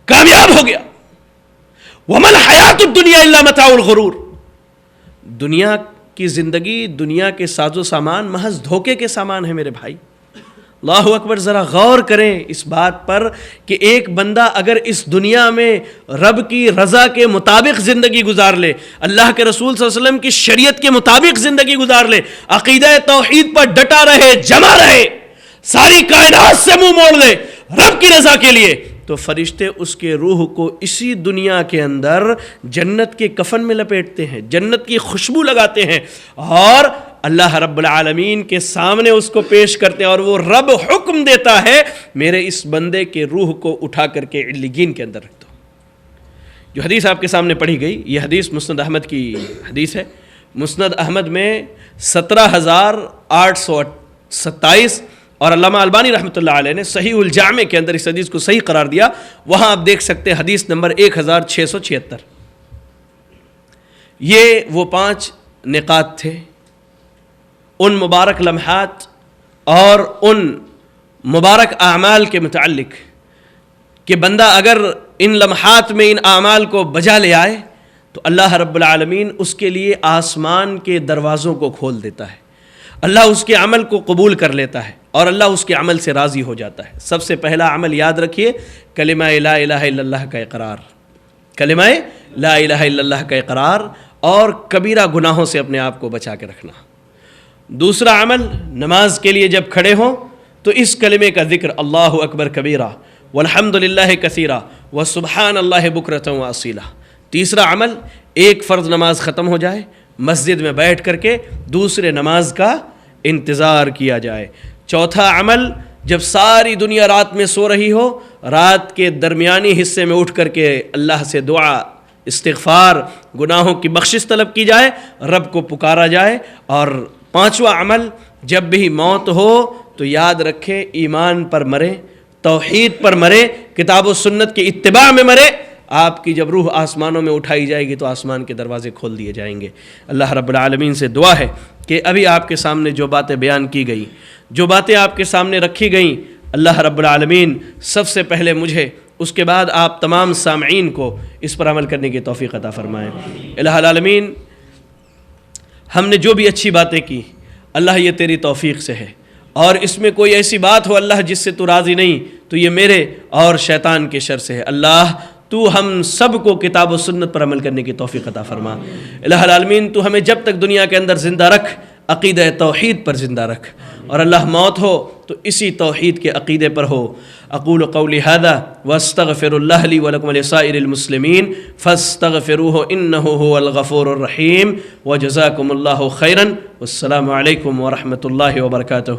کامیاب ہو گیا۔ وَمَا الْحَيَاةُ الدُّنْيَا إِلَّا مَتَاعُ الْغُرُورِ، دنیا کی زندگی، دنیا کے ساز و سامان محض دھوکے کے سامان ہے میرے بھائی۔ اللہ اکبر، ذرا غور کریں اس بات پر کہ ایک بندہ اگر اس دنیا میں رب کی رضا کے مطابق زندگی گزار لے، اللہ کے رسول صلی اللہ علیہ وسلم کی شریعت کے مطابق زندگی گزار لے، عقیدہ توحید پر ڈٹا رہے، جمع رہے، ساری کائنات سے منہ موڑ لے رب کی رضا کے لیے، تو فرشتے اس کے روح کو اسی دنیا کے اندر جنت کے کفن میں لپیٹتے ہیں، جنت کی خوشبو لگاتے ہیں، اور اللہ رب العالمین کے سامنے اس کو پیش کرتے ہیں اور وہ رب حکم دیتا ہے میرے اس بندے کے روح کو اٹھا کر کے علیین کے اندر رکھ دو۔ جو حدیث آپ کے سامنے پڑھی گئی یہ حدیث مسند احمد کی حدیث ہے۔ مسند احمد میں 17,827 اور علامہ البانی رحمۃ اللہ علیہ نے صحیح الجامع کے اندر اس حدیث کو صحیح قرار دیا، وہاں آپ دیکھ سکتے ہیں حدیث نمبر 1676۔ یہ وہ 5 نقاط تھے، ان مبارک لمحات اور ان مبارک اعمال کے متعلق کہ بندہ اگر ان لمحات میں ان اعمال کو بجا لے آئے تو اللہ رب العالمین اس کے لیے آسمان کے دروازوں کو کھول دیتا ہے، اللہ اس کے عمل کو قبول کر لیتا ہے اور اللہ اس کے عمل سے راضی ہو جاتا ہے۔ سب سے پہلا عمل یاد رکھیے، کلمہ لا الہ الا اللہ کا اقرار، کلمہ لا الہ الا اللہ کا اقرار اور کبیرہ گناہوں سے اپنے آپ کو بچا کے رکھنا۔ دوسرا عمل، نماز کے لیے جب کھڑے ہوں تو اس کلمے کا ذکر اللہ اکبر کبیرہ والحمد للہ کثیرہ وسبحان اللہ بکرۃ واصیلہ۔ تیسرا عمل، ایک فرض نماز ختم ہو جائے مسجد میں بیٹھ کر کے دوسرے نماز کا انتظار کیا جائے۔ چوتھا عمل، جب ساری دنیا رات میں سو رہی ہو، رات کے درمیانی حصے میں اٹھ کر کے اللہ سے دعا، استغفار، گناہوں کی بخشش طلب کی جائے، رب کو پکارا جائے۔ اور پانچواں عمل، جب بھی موت ہو تو یاد رکھے ایمان پر مرے، توحید پر مرے، کتاب و سنت کی اتباع میں مرے۔ آپ کی جب روح آسمانوں میں اٹھائی جائے گی تو آسمان کے دروازے کھول دیے جائیں گے۔ اللہ رب العالمین سے دعا ہے کہ ابھی آپ کے سامنے جو باتیں بیان کی گئیں، جو باتیں آپ کے سامنے رکھی گئیں، اللہ رب العالمین سب سے پہلے مجھے، اس کے بعد آپ تمام سامعین کو اس پر عمل کرنے کی توفیق عطا فرمائیں۔ الہ العالمین، ہم نے جو بھی اچھی باتیں کی اللہ یہ تیری توفیق سے ہے، اور اس میں کوئی ایسی بات ہو اللہ جس سے تو راضی نہیں تو یہ میرے اور شیطان کے شر سے ہے۔ اللہ تو ہم سب کو کتاب و سنت پر عمل کرنے کی توفیق عطا فرما۔ الہ العالمین، تو ہمیں جب تک دنیا کے اندر زندہ رکھ، عقیدہ توحید پر زندہ رکھ، اور اللہ موت ہو تو اسی توحید کے عقیدے پر ہو۔ اقول قولی ھذا واستغفر اللہ لی ولکم ولسائر المسلمین فاستغفروہ انہ ھو الغفور الرحیم، وجزاکم اللہ خیرا، والسلام علیکم ورحمۃ اللہ وبرکاتہ۔